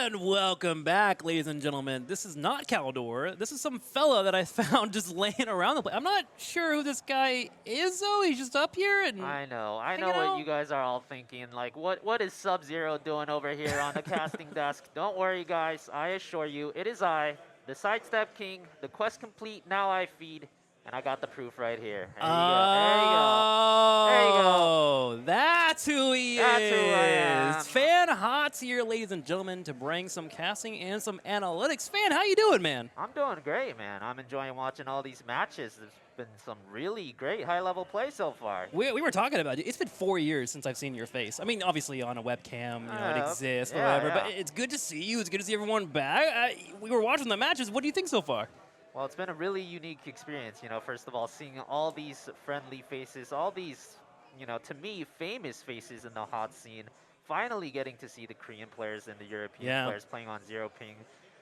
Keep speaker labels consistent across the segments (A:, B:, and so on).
A: And welcome back, ladies and gentlemen. This is not Khaldor. This is some fella that I found just laying around the place. I'm not sure who this guy is, though. He's just up here and
B: I know
A: hanging
B: what
A: out.
B: you guys are all thinking. Like, what is Sub-Zero doing over here on the casting desk? Don't worry, guys. I assure you, it is I, the Sidestep King, the quest complete, now I feed, and I got the proof right here. There you go. There you go. There you go.
A: Oh, that's who he
B: That's
A: is.
B: who I am.
A: Fan Hot's here, ladies and gentlemen, to bring some casting and some analytics. Fan, how you doing, man?
B: I'm doing great, man. I'm enjoying watching all these matches. There's been some really great high-level play so far.
A: We were talking about it. It's been 4 years since I've seen your face. I mean, obviously on a webcam, it exists,
B: yeah,
A: whatever.
B: yeah.
A: But it's good to see you. It's good to see everyone back. We were watching the matches. What do you think so far?
B: Well, it's been a really unique experience, first of all, seeing all these friendly faces, all these, to me, famous faces in the hot scene, finally getting to see the Korean players and the European players playing on Zero Ping.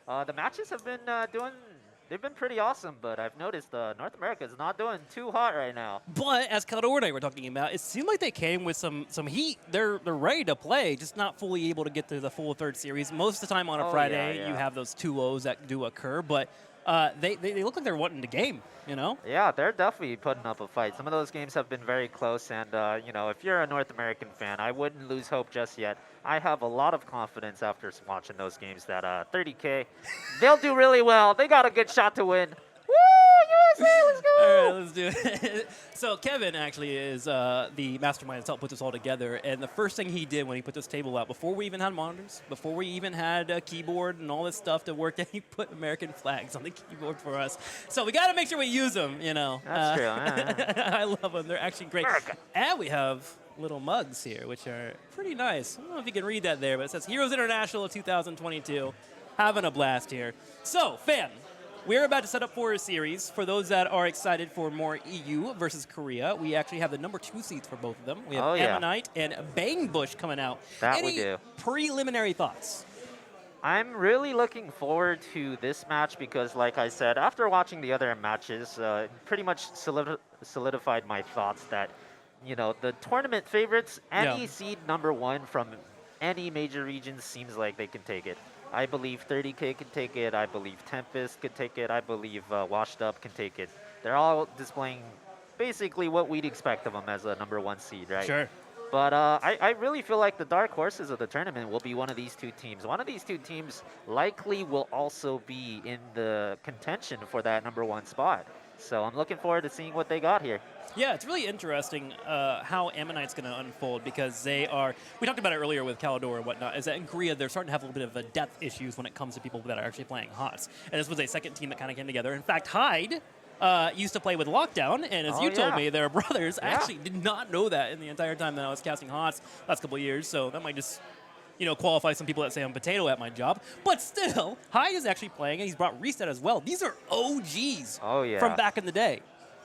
B: The matches have been they've been pretty awesome, but I've noticed North America is not doing too hot right now.
A: But as Khaldor and I were talking about, it seemed like they came with some heat. They're ready to play, just not fully able to get to the full third series. Most of the time on a Friday, you have those 2-0s that do occur, but they look like they're wanting to game,
B: Yeah, they're definitely putting up a fight. Some of those games have been very close, and, if you're a North American fan, I wouldn't lose hope just yet. I have a lot of confidence after watching those games that 30K, they'll do really well. They got a good shot to win. Woo! USA, let's go!
A: All right, let's do it. So Kevin actually is the mastermind that's helped put this all together. And the first thing he did when he put this table out, before we even had monitors, before we even had a keyboard and all this stuff to work, he put American flags on the keyboard for us. So we got to make sure we use them,
B: That's true.
A: I love them. They're actually great.
B: America.
A: And we have little mugs here, which are pretty nice. I don't know if you can read that there, but it says Heroes International 2022. Having a blast here. So, fan. We're about to set up for a series. For those that are excited for more EU versus Korea, we actually have the number 2 seeds for both of them. We have Ammonite and Bang Bush coming out.
B: That
A: Any
B: we do.
A: preliminary thoughts?
B: I'm really looking forward to this match because, like I said, after watching the other matches, pretty much solidified my thoughts that, the tournament favorites, any seed number 1 from any major region seems like they can take it. I believe 30K can take it. I believe Tempest can take it. I believe Washed Up can take it. They're all displaying basically what we'd expect of them as a number 1 seed, right?
A: Sure.
B: But I really feel like the dark horses of the tournament will be one of these 2 teams. One of these 2 teams likely will also be in the contention for that number 1 spot. So I'm looking forward to seeing what they got here.
A: Yeah, it's really interesting how Ammonite's going to unfold because they are, we talked about it earlier with Khaldor and whatnot, is that in Korea they're starting to have a little bit of depth issues when it comes to people that are actually playing HOTS. And this was a second team that kind of came together. In fact, Hyde used to play with Lockdown, and as you told me, they're brothers. I actually did not know that in the entire time that I was casting HOTS last couple of years, so that might just qualify some people that say I'm potato at my job. But still, Hyde is actually playing, and he's brought Reset as well. These are OGs from back in the day.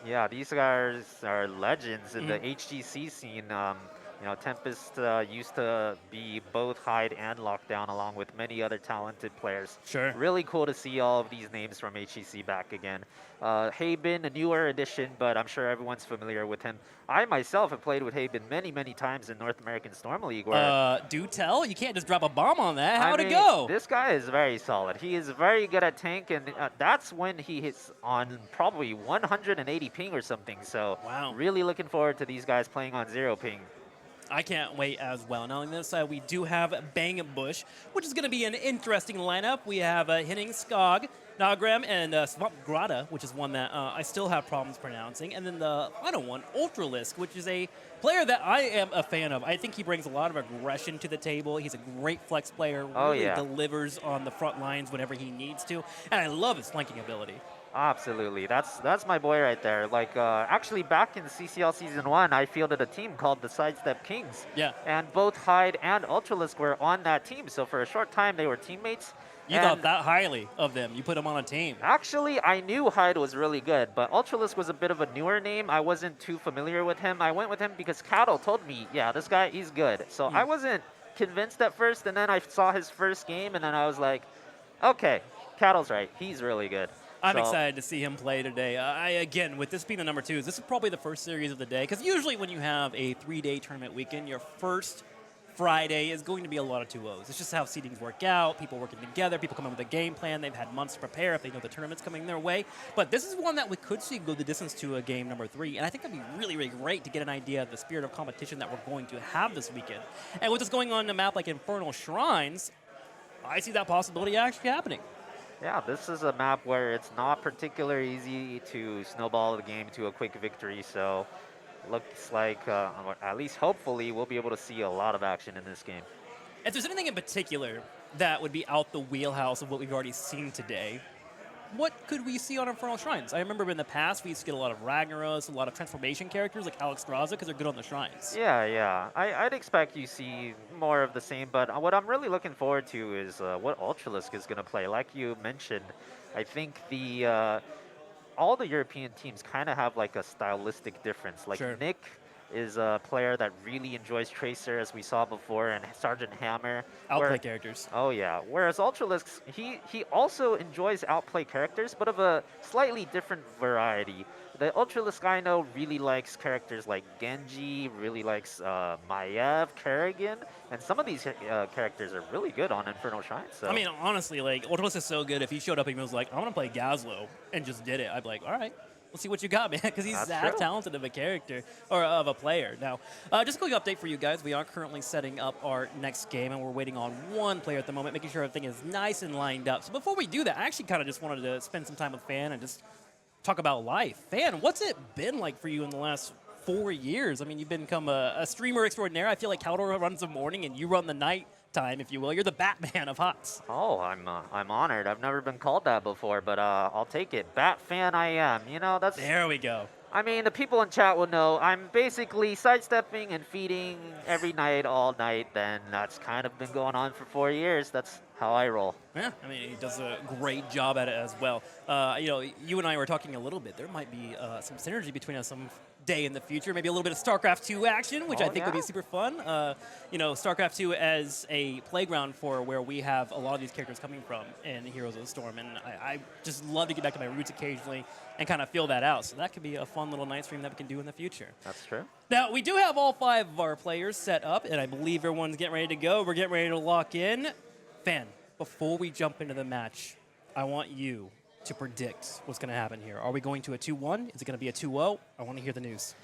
B: Yeah, these guys are legends in the HGC scene. Tempest used to be both Hyde and Lockdown along with many other talented players.
A: Sure.
B: Really cool to see all of these names from HGC back again. Haben, a newer addition, but I'm sure everyone's familiar with him. I myself have played with Haben many, many times in North American Storm League. Where
A: do tell? You can't just drop a bomb on that. How'd it go?
B: This guy is very solid. He is very good at tank, and that's when he hits on probably 180 ping or something. So really looking forward to these guys playing on 0 ping.
A: I can't wait as well. Now on this side, we do have Bang Bush, which is going to be an interesting lineup. We have Hinning Skog, Nagram, and Swamp Grata, which is one that I still have problems pronouncing. And then the final one, Ultralisk, which is a player that I am a fan of. I think he brings a lot of aggression to the table. He's a great flex player, really delivers on the front lines whenever he needs to. And I love his flanking ability.
B: Absolutely. That's my boy right there. Like, actually, back in CCL Season 1, I fielded a team called the Sidestep Kings.
A: Yeah.
B: And both Hyde and Ultralisk were on that team. So for a short time, they were teammates.
A: You thought that highly of them. You put them on a team.
B: Actually, I knew Hyde was really good, but Ultralisk was a bit of a newer name. I wasn't too familiar with him. I went with him because Cattle told me, yeah, this guy, he's good. So I wasn't convinced at first, and then I saw his first game, and then I was like, okay, Cattle's right. He's really good.
A: I'm excited to see him play today. Again, with this being the number 2, this is probably the first series of the day, because usually when you have a 3-day tournament weekend, your first Friday is going to be a lot of 2-0s. It's just how seedings work out, people working together, people come up with a game plan. They've had months to prepare if they know the tournament's coming their way. But this is one that we could see go the distance to a game number 3. And I think that'd be really, really great to get an idea of the spirit of competition that we're going to have this weekend. And with this going on a map like Infernal Shrines, I see that possibility actually happening.
B: Yeah, this is a map where it's not particularly easy to snowball the game to a quick victory, so looks like, at least hopefully, we'll be able to see a lot of action in this game.
A: If there's anything in particular that would be out the wheelhouse of what we've already seen today, what could we see on Infernal Shrines? I remember in the past we used to get a lot of Ragnaros, a lot of transformation characters like Alex Straza because they're good on the shrines.
B: Yeah. I'd expect you see more of the same, but what I'm really looking forward to is what Ultralisk is going to play. Like you mentioned, I think all the European teams kind of have like a stylistic difference. Like
A: Sure.
B: Nick is a player that really enjoys Tracer, as we saw before, and Sergeant Hammer.
A: Outplay characters.
B: Oh yeah. Whereas Ultralisk, he also enjoys outplay characters, but of a slightly different variety. The Ultralisk I know really likes characters like Genji, really likes Maiev, Kerrigan, and some of these characters are really good on Infernal Shrine. So.
A: I mean, honestly, like, Ultralis is so good. If he showed up and he was like, I want to play Gazlo, and just did it, I'd be like, all right, we'll see what you got, man, because he's
B: That's
A: that
B: true.
A: talented of a character, or of a player. Now, just a quick update for you guys. We are currently setting up our next game, and we're waiting on one player at the moment, making sure everything is nice and lined up. So before we do that, I actually kind of just wanted to spend some time with Fan and just talk about life. Fan, what's it been like for you in the last 4 years? I mean, you've become a streamer extraordinaire. I feel like Khaldor runs the morning and you run the night time, if you will. You're the Batman of HOTS.
B: Oh, I'm honored. I've never been called that before, but I'll take it. Bat fan I am. You know, that's.
A: There we go.
B: I mean, the people in chat will know I'm basically sidestepping and feeding every night, all night. Then that's kind of been going on for 4 years. That's how I roll.
A: Yeah, I mean, he does a great job at it as well. You know, you and I were talking a little bit. There might be some synergy between us some day in the future. Maybe a little bit of StarCraft 2 action, which I think would be super fun. You know, StarCraft 2 as a playground for where we have a lot of these characters coming from in Heroes of the Storm. And I just love to get back to my roots occasionally and kind of feel that out. So that could be a fun little night stream that we can do in the future.
B: That's true.
A: Now, we do have all 5 of our players set up, and I believe everyone's getting ready to go. We're getting ready to lock in. Fan, before we jump into the match, I want you to predict what's going to happen here. Are we going to a 2-1? Is it going to be a 2-0? I want to hear the news.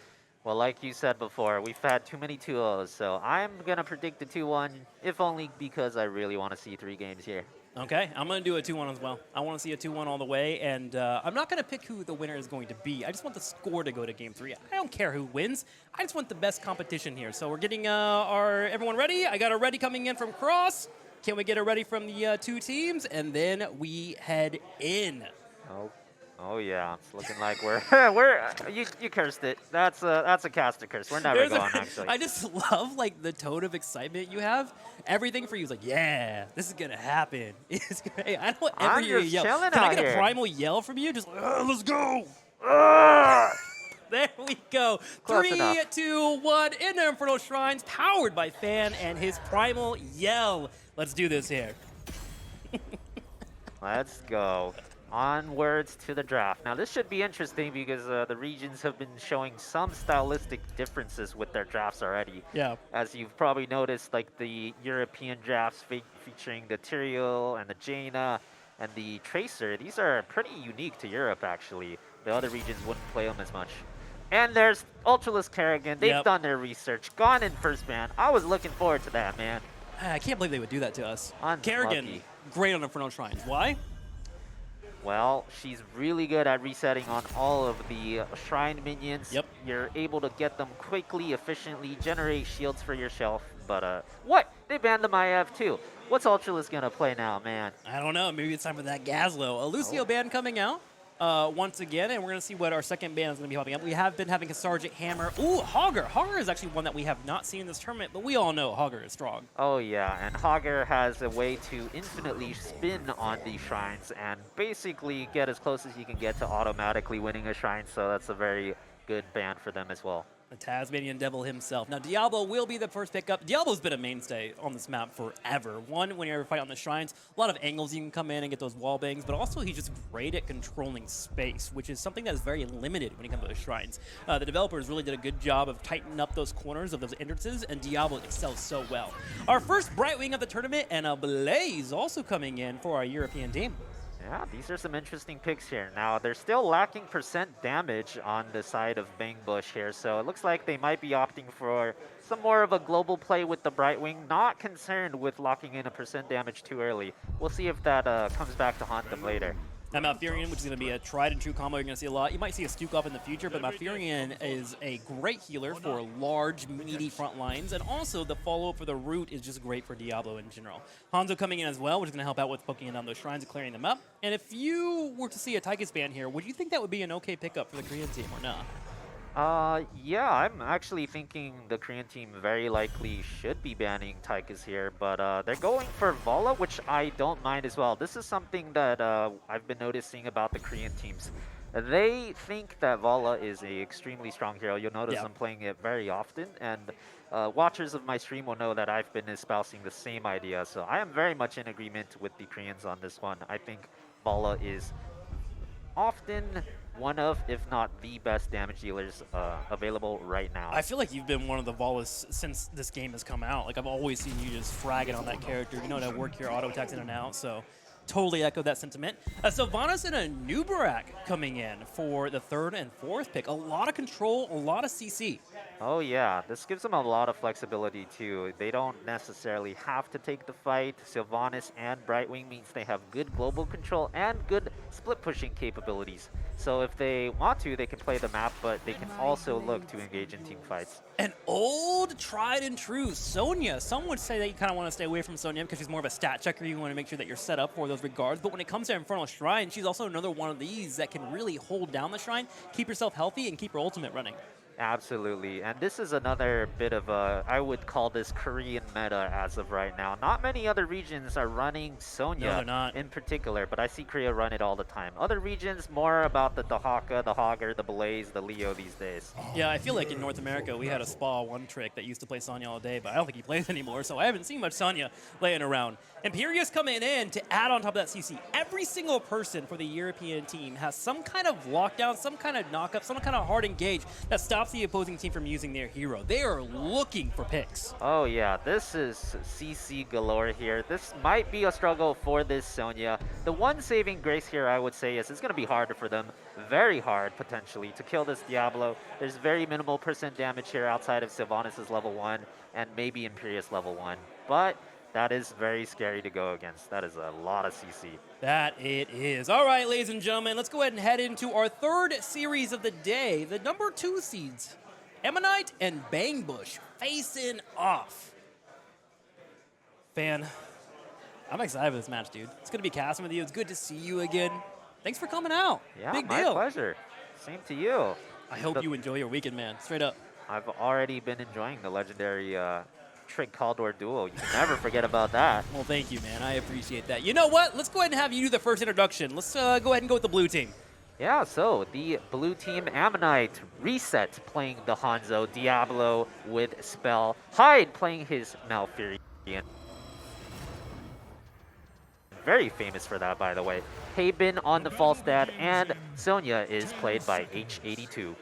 B: Well, like you said before, we've had too many 2-0s, so I'm going to predict a 2-1, if only because I really want to see 3 games here.
A: Okay, I'm going to do a 2-1 as well. I want to see a 2-1 all the way, and I'm not going to pick who the winner is going to be. I just want the score to go to Game 3. I don't care who wins. I just want the best competition here. So we're getting everyone ready. I got a ready coming in from Cross. Can we get a ready from the 2 teams? And then we head in.
B: Oh yeah, it's looking like we're you cursed it. That's a caster curse. We're never going actually.
A: I just love like the tone of excitement you have. Everything for you is like, yeah, this is gonna happen. It's gonna, I don't ever hear you
B: just
A: yell.
B: chilling
A: Can I
B: out
A: get a
B: here.
A: primal yell from you? Just let's go. There we go.
B: Close
A: 3,
B: enough.
A: 2, 1. In the Infernal Shrines, powered by Fan and his primal yell. Let's do this here.
B: Let's go. Onwards to the draft. Now this should be interesting because the regions have been showing some stylistic differences with their drafts already.
A: Yeah.
B: As you've probably noticed, like the European drafts featuring the Tyrael and the Jaina and the Tracer, these are pretty unique to Europe actually. The other regions wouldn't play them as much. And there's Ultralisk Kerrigan. They've done their research. Gone in first ban. I was looking forward to that, man.
A: I can't believe they would do that to us.
B: Unlucky.
A: Kerrigan, great on Infernal Shrines. Why?
B: Well, she's really good at resetting on all of the shrine minions.
A: Yep.
B: You're able to get them quickly, efficiently, generate shields for yourself. But, what? They banned the Maiev too. What's Ultralisk gonna play now, man?
A: I don't know. Maybe it's time for that Gazlo. A Lucio ban coming out once again, and we're going to see what our second ban is going to be popping up. We have been having a Sergeant Hammer. Ooh, Hogger. Hogger is actually one that we have not seen in this tournament, but we all know Hogger is strong.
B: Oh yeah, and Hogger has a way to infinitely spin on these shrines and basically get as close as you can get to automatically winning a shrine, so that's a very good ban for them as well.
A: The Tasmanian Devil himself. Now, Diablo will be the first pickup. Diablo's been a mainstay on this map forever. One, when you're fighting on the shrines, a lot of angles you can come in and get those wall bangs, but also he's just great at controlling space, which is something that is very limited when it comes to the shrines. The developers really did a good job of tightening up those corners of those entrances, and Diablo excels so well. Our first Brightwing of the tournament, and a Blaze also coming in for our European team.
B: Yeah, these are some interesting picks here. Now, they're still lacking percent damage on the side of Bangbush here, so it looks like they might be opting for some more of a global play with the Brightwing, not concerned with locking in a percent damage too early. We'll see if that comes back to haunt them later.
A: Now, Malfurion, which is going to be a tried and true combo you're going to see a lot. You might see a Stuke up in the future, but Malfurion is a great healer for large, meaty front lines, and also the follow-up for the root is just great for Diablo in general. Hanzo coming in as well, which is going to help out with poking down those shrines and clearing them up. And if you were to see a Tychus ban here, would you think that would be an okay pickup for the Korean team or not?
B: Yeah, I'm actually thinking the Korean team very likely should be banning Tychus here, but they're going for Vala, which I don't mind as well. This is something that I've been noticing about the Korean teams. They think that Vala is a extremely strong hero. You'll notice I'm playing it very often, and watchers of my stream will know that I've been espousing the same idea. So I am very much in agreement with the Koreans on this one. I think Vala is often one of, if not the best damage dealers available right now.
A: I feel like you've been one of the Valas since this game has come out. Like, I've always seen you just fragging on that character. You know how to work your auto attacks in and out, so totally echo that sentiment. Sylvanas and a Nubarak coming in for the third and fourth pick. A lot of control, a lot of CC.
B: Oh yeah, this gives them a lot of flexibility too. They don't necessarily have to take the fight. Sylvanas and Brightwing means they have good global control and good split pushing capabilities. So if they want to, they can play the map, but they can also look to engage in team fights.
A: An old, tried and true Sonya. Some would say that you kind of want to stay away from Sonya because she's more of a stat checker. You want to make sure that you're set up for those regards. But when it comes to Infernal Shrine, she's also another one of these that can really hold down the Shrine, keep yourself healthy, and keep her ultimate running.
B: Absolutely, and this is another bit of a, I would call this Korean meta as of right now. Not many other regions are running Sonya in particular, but I see Korea run it all the time. Other regions, more about the Dahaka, the Hogger, the Blaze, the Leo these days.
A: Yeah, I feel like in North America, we had a Spa one trick that used to play Sonya all day, but I don't think he plays anymore, so I haven't seen much Sonya laying around. Imperius coming in to add on top of that CC. Every single person for the European team has some kind of lockdown, some kind of knock-up, some kind of hard engage that stops the opposing team from using their hero. They are looking for picks.
B: Oh yeah, this is CC galore here. This might be a struggle for this Sonya. The one saving grace here, I would say, is it's going to be harder for them, very hard potentially, to kill this Diablo. There's very minimal percent damage here outside of Sylvanas' level 1 and maybe Imperius level 1. But that is very scary to go against. That is a lot of CC.
A: That it is. All right, ladies and gentlemen, let's go ahead and head into our third series of the day. The number 2 seeds, Ammonite and Bangbush, facing off. Fan, I'm excited for this match, dude. It's good to be casting with you. It's good to see you again. Thanks for coming out.
B: Yeah,
A: Big
B: my
A: deal.
B: pleasure. Same to you.
A: I hope you enjoy your weekend, man. Straight up.
B: I've already been enjoying the legendary Trig Khaldor duo. You can never forget about that.
A: Well, thank you, man. I appreciate that. You know what? Let's go ahead and have you do the first introduction. Let's go ahead and go with the blue team.
B: Yeah, so the blue team Ammonite, Reset playing the Hanzo, Diablo with Spell, Hyde playing his Malfurion. Very famous for that, by the way. Haben on the Falstad, and Sonya is played by H82.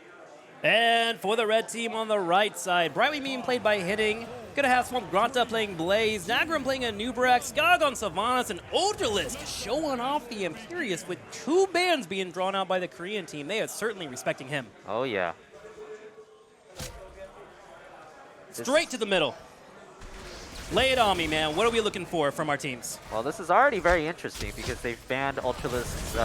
A: And for the red team on the right side, Brightwing being played by Hitting. Gonna have Swamp Granta playing Blaze, Nagram playing a Nubarak, Skog on Sylvanas, and Ultralisk showing off the Imperius with 2 bans being drawn out by the Korean team. They are certainly respecting him.
B: Oh, yeah.
A: Straight to the middle. Lay it on me, man. What are we looking for from our teams?
B: Well, this is already very interesting because they've banned Ultralisk's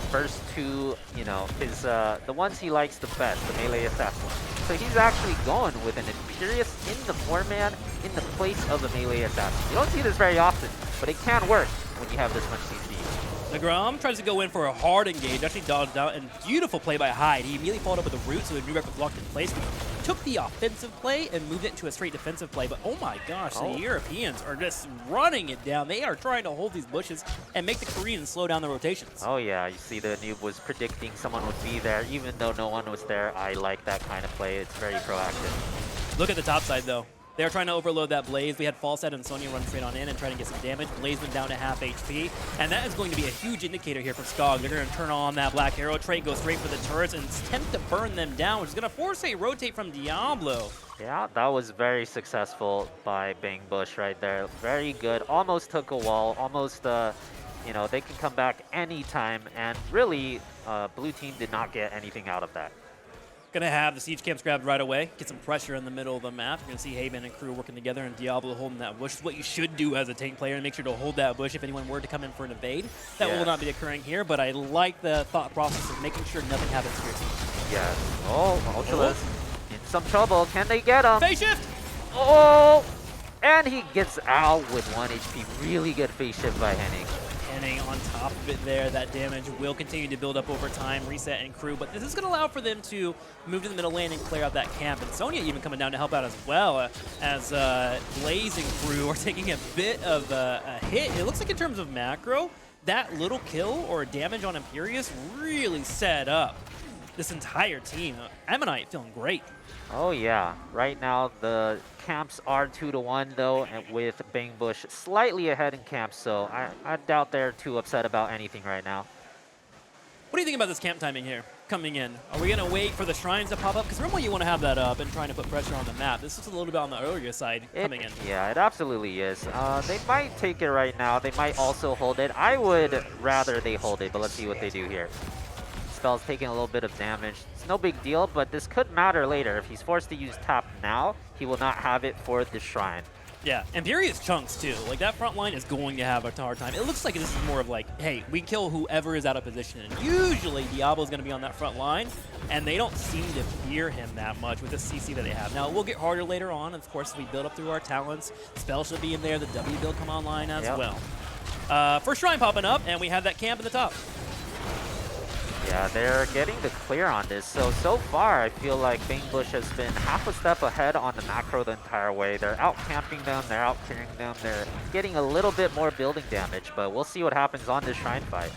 B: first 2, you know, his the ones he likes the best, the melee assassin. So he's actually going with an Imperius in the 4-man in the place of a melee assassin. You don't see this very often, but it can work when you have this much CC.
A: Nagram tries to go in for a hard engage, actually dodged out, and beautiful play by Hyde. He immediately followed up with a root, so the Nubarak was locked in place. took the offensive play and moved it into a straight defensive play. But oh my gosh, the Europeans are just running it down. They are trying to hold these bushes and make the Koreans slow down the rotations.
B: Oh yeah, you see the noob was predicting someone would be there, even though no one was there. I like that kind of play. It's very proactive.
A: Look at the top side, though. They're trying to overload that Blaze. We had Falset and Sonya run straight on in and try to get some damage. Blaze went down to half HP, and that is going to be a huge indicator here for Skog. They're going to turn on that Black Arrow trait, go straight for the turrets, and attempt to burn them down, which is going to force a rotate from Diablo.
B: Yeah, that was very successful by Bang Bush right there. Very good. Almost took a wall. Almost, you know, they can come back anytime, and really, blue team did not get anything out of that.
A: Going to have the siege camps grabbed right away, get some pressure in the middle of the map. You're going to see Haven and crew working together and Diablo holding that bush. It's what you should do as a tank player, and make sure to hold that bush if anyone were to come in for an evade. That will not be occurring here, but I like the thought process of making sure nothing happens to your team.
B: Yes. Oh, Ultralis in some trouble. Can they get him?
A: Phase shift!
B: Oh! And he gets out with 1 HP. Really good phase shift by Henning.
A: Henning on top of it there. That damage will continue to build up over time, Reset and crew, but this is going to allow for them to move to the middle lane and clear out that camp. And Sonya even coming down to help out as well, as Blaze and crew are taking a bit of a hit. It looks like in terms of macro, that little kill or damage on Imperius really set up this entire team. Ammonite feeling great.
B: Oh yeah, right now the camps are 2-1 though, and with Bang Bush slightly ahead in camps, so I doubt they're too upset about anything right now.
A: What do you think about this camp timing here, coming in? Are we going to wait for the shrines to pop up? Because normally you want to have that up and trying to put pressure on the map. This is a little bit on the earlier side coming in.
B: Yeah, it absolutely is. They might take it right now. They might also hold it. I would rather they hold it, but let's see what they do here. Spell's taking a little bit of damage. It's no big deal, but this could matter later. If he's forced to use tap now, he will not have it for the shrine.
A: Yeah, Imperius chunks too. Like, that front line is going to have a hard time. It looks like this is more of like, hey, we kill whoever is out of position. And usually Diablo's going to be on that front line, and they don't seem to fear him that much with the CC that they have. Now, it will get harder later on. Of course, we build up through our talents. Spell should be in there. The W build come online as well. First shrine popping up, and we have that camp in the top.
B: Yeah, they're getting the clear on this. So far, I feel like Bang Bush has been half a step ahead on the macro the entire way. They're out-camping them, they're out-clearing them, they're getting a little bit more building damage, but we'll see what happens on this shrine fight.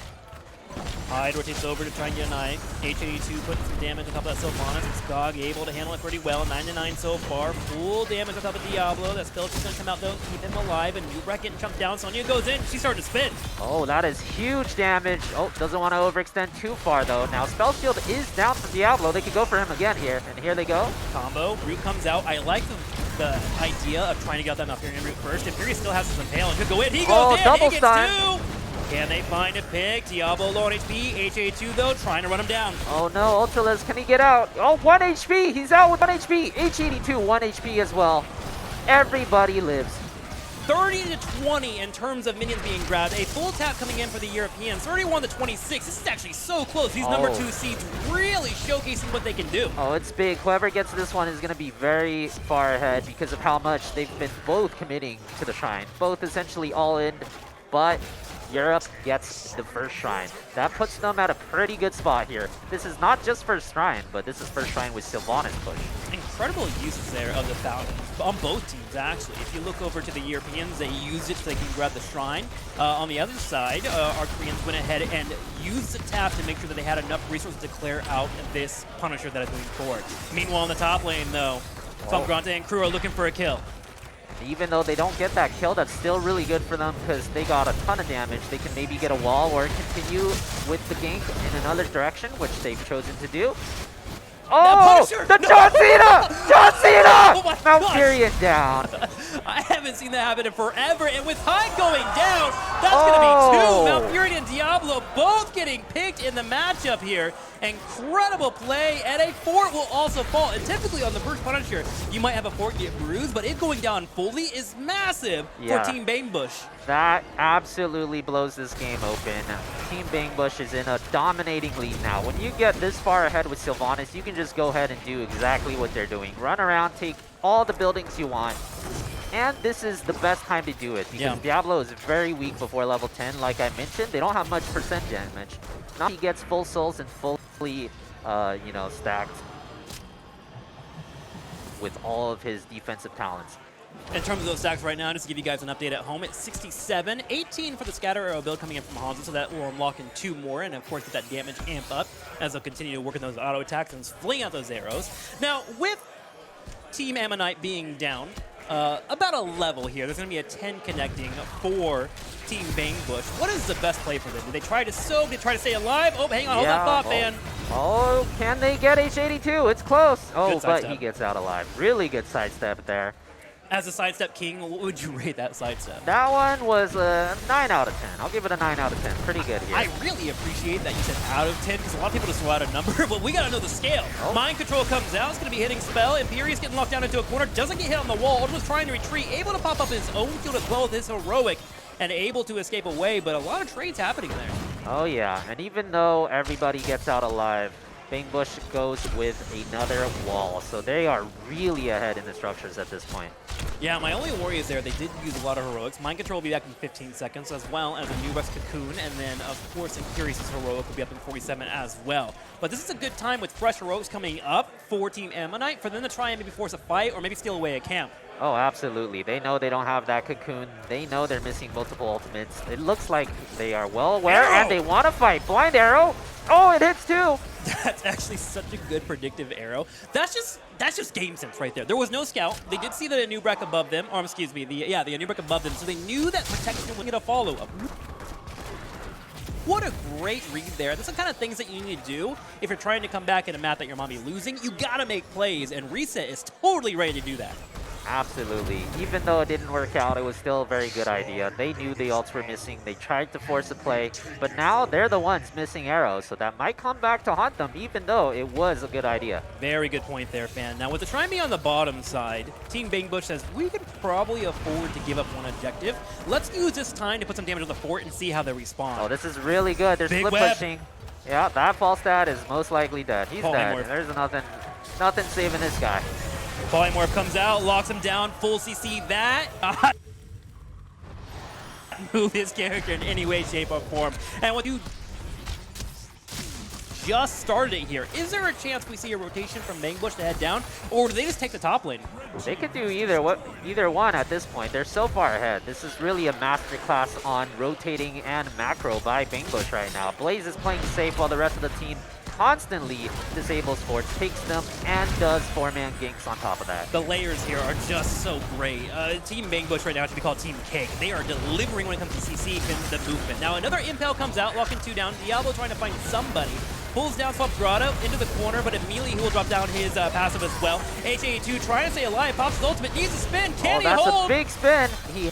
A: Hyde rotates over to try and get an eye. H82 putting some damage on top of that Sylvanas. Skog able to handle it pretty well. 9-9 so far. Full damage on top of Diablo. That spell's just going to come out though and keep him alive. And Nubrak getting chunked down. Sonya goes in. She's starting to spin.
B: Oh, that is huge damage. Oh, doesn't want to overextend too far though. Now Spell Shield is down for Diablo. They could go for him again here. And here they go.
A: Combo. Root comes out. I like the idea of trying to get that Malfurion root first. Imperius still has his impale and could go in. He goes in.
B: Double
A: he gets
B: stun.
A: 2. Can they find a pick? Diablo low on HP. HA2 though, trying to run him down.
B: Oh no, Ultralis, can he get out? Oh, 1 HP. He's out with 1 HP. H82, 1 HP as well. Everybody lives.
A: 30 to 20 in terms of minions being grabbed. A full tap coming in for the Europeans. 31 to 26. This is actually so close. These number 2 seeds really showcasing what they can do.
B: Oh, it's big. Whoever gets this one is going to be very far ahead because of how much they've been both committing to the shrine. Both essentially all in, but Europe gets the first shrine. That puts them at a pretty good spot here. This is not just first shrine, but this is first shrine with Sylvanas push.
A: Incredible uses there of the Falcons on both teams, actually. If you look over to the Europeans, they used it so they can grab the shrine. On the other side, our Koreans went ahead and used the tap to make sure that they had enough resources to clear out this Punisher that is moving forward. Meanwhile, in the top lane, though, Funkgrante and crew are looking for a kill.
B: Even though they don't get that kill, that's still really good for them because they got a ton of damage. They can maybe get a wall or continue with the gank in another direction, which they've chosen to do. Oh, the John Cena! John Cena!
A: Oh
B: Malfurion down.
A: I haven't seen that happen in forever, and with Hyde going down, that's going to be 2. Malfurion and Diablo both getting picked in the matchup here. Incredible play, and a fort will also fall. And typically on the first Punisher, you might have a fort get bruised, but it going down fully is massive for Team Bang Bush.
B: That absolutely blows this game open. Team Bang Bush is in a dominating lead now. When you get this far ahead with Sylvanas, you can just go ahead and do exactly what they're doing. Run around, take all the buildings you want. And this is the best time to do it because Diablo is very weak before level 10. Like I mentioned, they don't have much percent damage. Now he gets full souls and fully, you know, stacked. with all of his defensive talents.
A: In terms of those stacks right now, just to give you guys an update at home, it's 67, 18 for the scatter arrow build coming in from Hanzo, so that will unlock in 2 more, and of course get that damage amp up as they'll continue to work on those auto attacks and fling out those arrows. Now, with Team Ammonite being down, about a level here, there's going to be a 10 connecting for Team Bangbush. What is the best play for them? Do they try to soak? Do they try to stay alive? Oh, hang on, hold that thought, man.
B: Oh, can they get H82? It's close. Oh, but
A: sidestep.
B: he gets out alive. Really good sidestep there.
A: As a sidestep king, what would you rate that sidestep?
B: That one was a 9 out of 10. I'll give it a 9 out of 10. Pretty good here.
A: I really appreciate that you said out of 10, because a lot of people just throw out a number, but we got to know the scale.
B: Oh.
A: Mind Control comes out. It's going to be hitting Spell. Imperius getting locked down into a corner. Doesn't get hit on the wall. Ultima's trying to retreat. Able to pop up his own shield as well with his heroic, and able to escape away, but a lot of trades happening there.
B: Oh, yeah. And even though everybody gets out alive, Bangbush goes with another wall. So they are really ahead in the structures at this point.
A: Yeah, my only worry is there, they did use a lot of heroics. Mind Control will be back in 15 seconds, as well as a new Rex Cocoon, and then, of course, Imperius' heroic will be up in 47 as well. But this is a good time with fresh heroics coming up for Team Ammonite for them to try and maybe force a fight or maybe steal away a camp.
B: Oh, absolutely. They know they don't have that cocoon. They know they're missing multiple ultimates. It looks like they are well aware, and they want to fight. Blind arrow. Oh, it hits too.
A: That's actually such a good predictive arrow. That's just game sense right there. There was no scout. They did see the Anubrek above them, or excuse me, the Anubrek above them, so they knew that protection was going to follow up. What a great read there. That's the kind of things that you need to do if you're trying to come back in a map that you're be losing. You gotta make plays, and Reset is totally ready to do that.
B: Absolutely. Even though it didn't work out, it was still a very good idea. They knew the ults were missing. They tried to force a play, but now they're the ones missing arrows, so that might come back to haunt them, even though it was a good idea.
A: Very good point there, Fan. Now, with the Shrine on the bottom side, Team Bangbush says, we could probably afford to give up one objective. Let's use this time to put some damage on the fort and see how they respond.
B: Oh, this is really good. They're
A: Big
B: split
A: web.
B: pushing. Yeah, that false stat is most likely dead. He's dead.
A: Polymorph.
B: There's nothing saving this guy.
A: Polymorph comes out, locks him down, full CC that. Move his character in any way, shape, or form. And what you just started it here, is there a chance we see a rotation from Bangbush to head down, or do they just take the top lane?
B: They could do either one at this point. They're so far ahead. This is really a masterclass on rotating and macro by Bangbush right now. Blaze is playing safe while the rest of the team constantly disables forts, takes them, and does 4-man ganks on top of that.
A: The layers here are just so great. Team Bangbush right now should be called Team Cake. They are delivering when it comes to CC and the movement. Now another Impel comes out, locking 2 down. Diablo trying to find somebody. Pulls down Swap Grotto into the corner, but immediately he will drop down his passive as well. H82 trying to stay alive, pops his ultimate, needs a spin, can he hold?
B: That's a big spin. He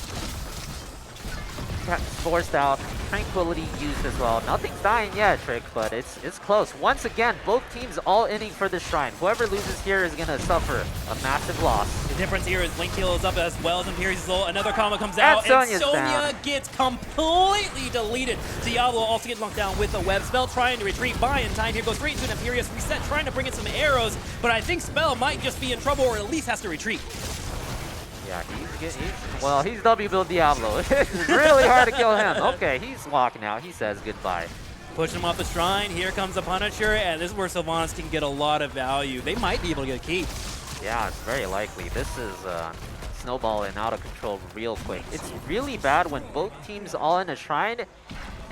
B: got forced out. Tranquility used as well. Nothing's dying yet, Trick, but it's close. Once again, both teams all inning for the Shrine. Whoever loses here is going to suffer a massive loss.
A: The difference here is Link heal is up as well as Imperius' ult. Another combo comes out, and Sonya gets completely deleted. Diablo also gets locked down with a web spell, trying to retreat by in time. Here goes straight into an Imperius reset, trying to bring in some arrows, but I think Spell might just be in trouble, or at least has to retreat.
B: Yeah, he's W-build Diablo. It's really hard to kill him. Okay, he's walking out. He says goodbye.
A: Pushing him off the Shrine. Here comes the Punisher, and this is where Sylvanas can get a lot of value. They might be able to get a key.
B: Yeah, it's very likely. This is snowballing out of control real quick. It's really bad when both teams all in a Shrine.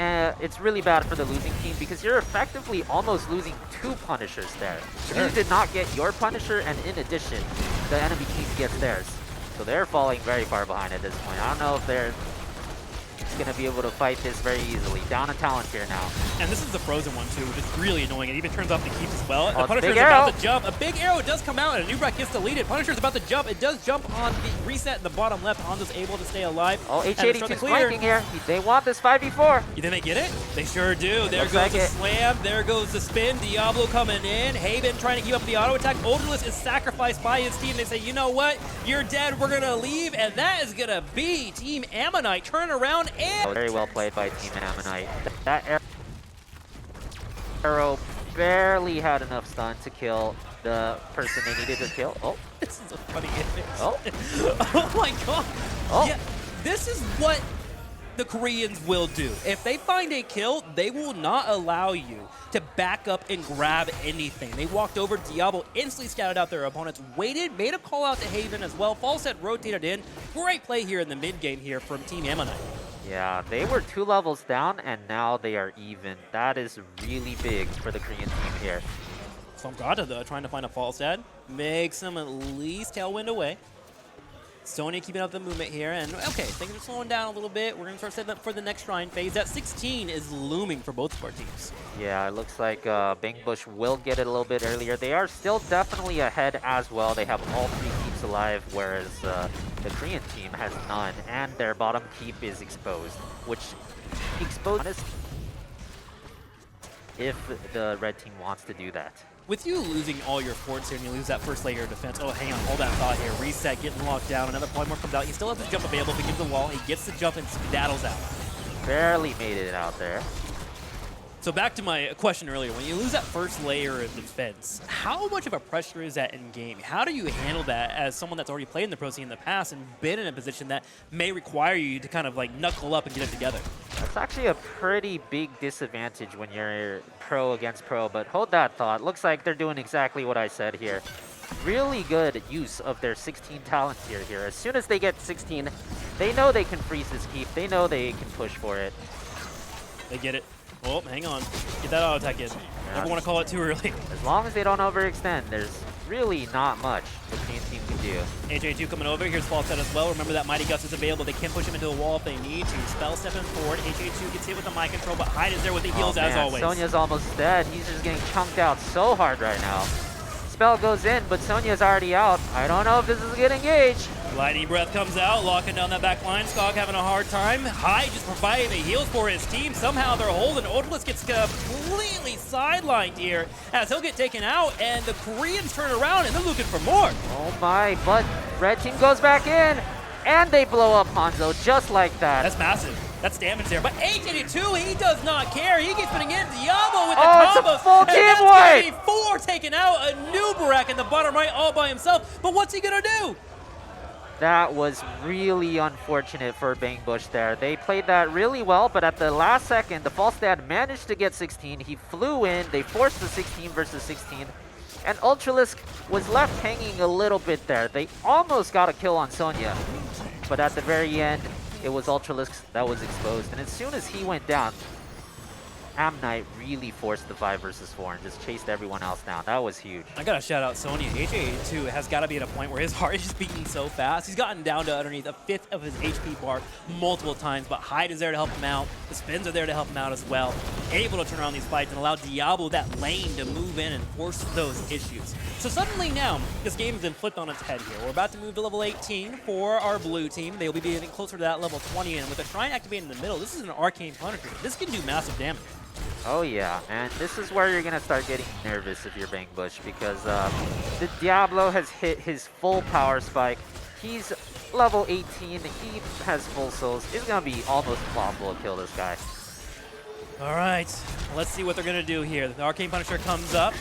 B: It's really bad for the losing team because you're effectively almost losing 2 Punishers there.
A: Sure.
B: You did not get your Punisher, and in addition, the enemy team gets theirs. So they're falling very far behind at this point. I don't know if they're going to be able to fight this very easily. Down a talent here now.
A: And this is the frozen one too, which is really annoying. It even turns off the keeps as well.
B: Oh,
A: the Punisher's about to jump. A big arrow does come out, and Anubrek gets deleted. Punisher's about to jump. It does jump on the reset in the bottom left. Hanzo's able to stay alive.
B: Oh, H82's flanking here. They want this 5v4.
A: You think they get it? They sure do. There
B: Looks
A: goes
B: like
A: the
B: it.
A: slam. There goes the spin. Diablo coming in. Haven trying to keep up the auto attack. Odorless is sacrificed by his team. They say, you know what? You're dead. We're going to leave. And that is going to be Team Ammonite. Turn around and...
B: Very well played by Team Ammonite. That arrow barely had enough stun to kill the person they needed to kill. Oh.
A: This is a funny image.
B: Oh.
A: Oh my god.
B: Oh.
A: Yeah, this is what the Koreans will do. If they find a kill, they will not allow you to back up and grab anything. They walked over, Diablo instantly scouted out their opponents, waited, made a call out to Haven as well. False set rotated in. Great play here in the mid game here from Team Ammonite.
B: Yeah, they were 2 levels down, and now they are even. That is really big for the Korean team here.
A: Samgata, though, trying to find a false head. Makes him at least tailwind away. Sonya keeping up the movement here, and okay, things are slowing down a little bit. We're going to start setting up for the next shrine phase. That 16 is looming for both of our teams.
B: Yeah, it looks like Bangbush will get it a little bit earlier. They are still definitely ahead as well. They have all 3 keeps alive, whereas the Korean team has none, and their bottom keep is exposed, which exposed if the red team wants to do that.
A: With you losing all your forts here and you lose that first layer of defense, oh, hang on, hold that thought here. Reset, getting locked down, another polymorph comes out. He still has the jump available if he gives the wall. He gets the jump and skedaddles out.
B: Barely made it out there.
A: So back to my question earlier, when you lose that first layer of defense, how much of a pressure is that in game? How do you handle that as someone that's already played in the pro scene in the past and been in a position that may require you to kind of like knuckle up and get it together?
B: That's actually a pretty big disadvantage when you're pro against pro, but hold that thought. Looks like they're doing exactly what I said here. Really good use of their 16 talent tier here. As soon as they get 16, they know they can freeze this keep. They know they can push for it.
A: They get it. Oh, hang on. Get that auto attack in. Never want to call it too early.
B: As long as they don't overextend, there's really not much the Korean team can do.
A: HA2 coming over. Here's false set as well. Remember that Mighty Gust is available. They can push him into the wall if they need to. Spell stepping forward. HA2 gets hit with the mind control, but Hyde is there with the heals as always.
B: Sonya's almost dead. He's just getting chunked out so hard right now. Spell goes in, but Sonya's already out. I don't know if this is a good engage.
A: Lightning Breath comes out, locking down that back line. Skog having a hard time. Hyde just providing the heals for his team. Somehow they're holding. Odalus gets completely sidelined here as he'll get taken out, and the Koreans turn around and they're looking for more.
B: Oh my, but red team goes back in, and they blow up Hanzo just like that.
A: That's massive. That's damage there. But H82, he does not care. He keeps putting in Diablo with the combos.
B: It's a full team wipe!
A: 4 taking out a new Barak in the bottom right all by himself. But what's he going to do?
B: That was really unfortunate for Bangbush there. They played that really well, but at the last second, the false dad managed to get 16. He flew in. They forced the 16 versus 16. And Ultralisk was left hanging a little bit there. They almost got a kill on Sonya. But at the very end, it was Ultralisk that was exposed. And as soon as he went down, Ammonite really forced the 5 versus 4 and just chased everyone else down. That was huge.
A: I gotta shout out Sonya. HA2 has gotta be at a point where his heart is just beating so fast. He's gotten down to underneath a 1/5 of his HP bar multiple times, but Hyde is there to help him out. The spins are there to help him out as well. Able to turn around these fights and allow Diablo that lane to move in and force those issues. So suddenly now, this game has been flipped on its head here. We're about to move to level 18 for our blue team. They'll be getting closer to that level 20, and with a Shrine activated in the middle, this is an Arcane Punisher. This can do massive damage.
B: Oh yeah, and this is where you're gonna start getting nervous if you're Bangbush, because the Diablo has hit his full power spike. He's level 18, he has full souls. It's gonna be almost impossible to kill this guy.
A: All right, let's see what they're gonna do here. The Arcane Punisher comes up.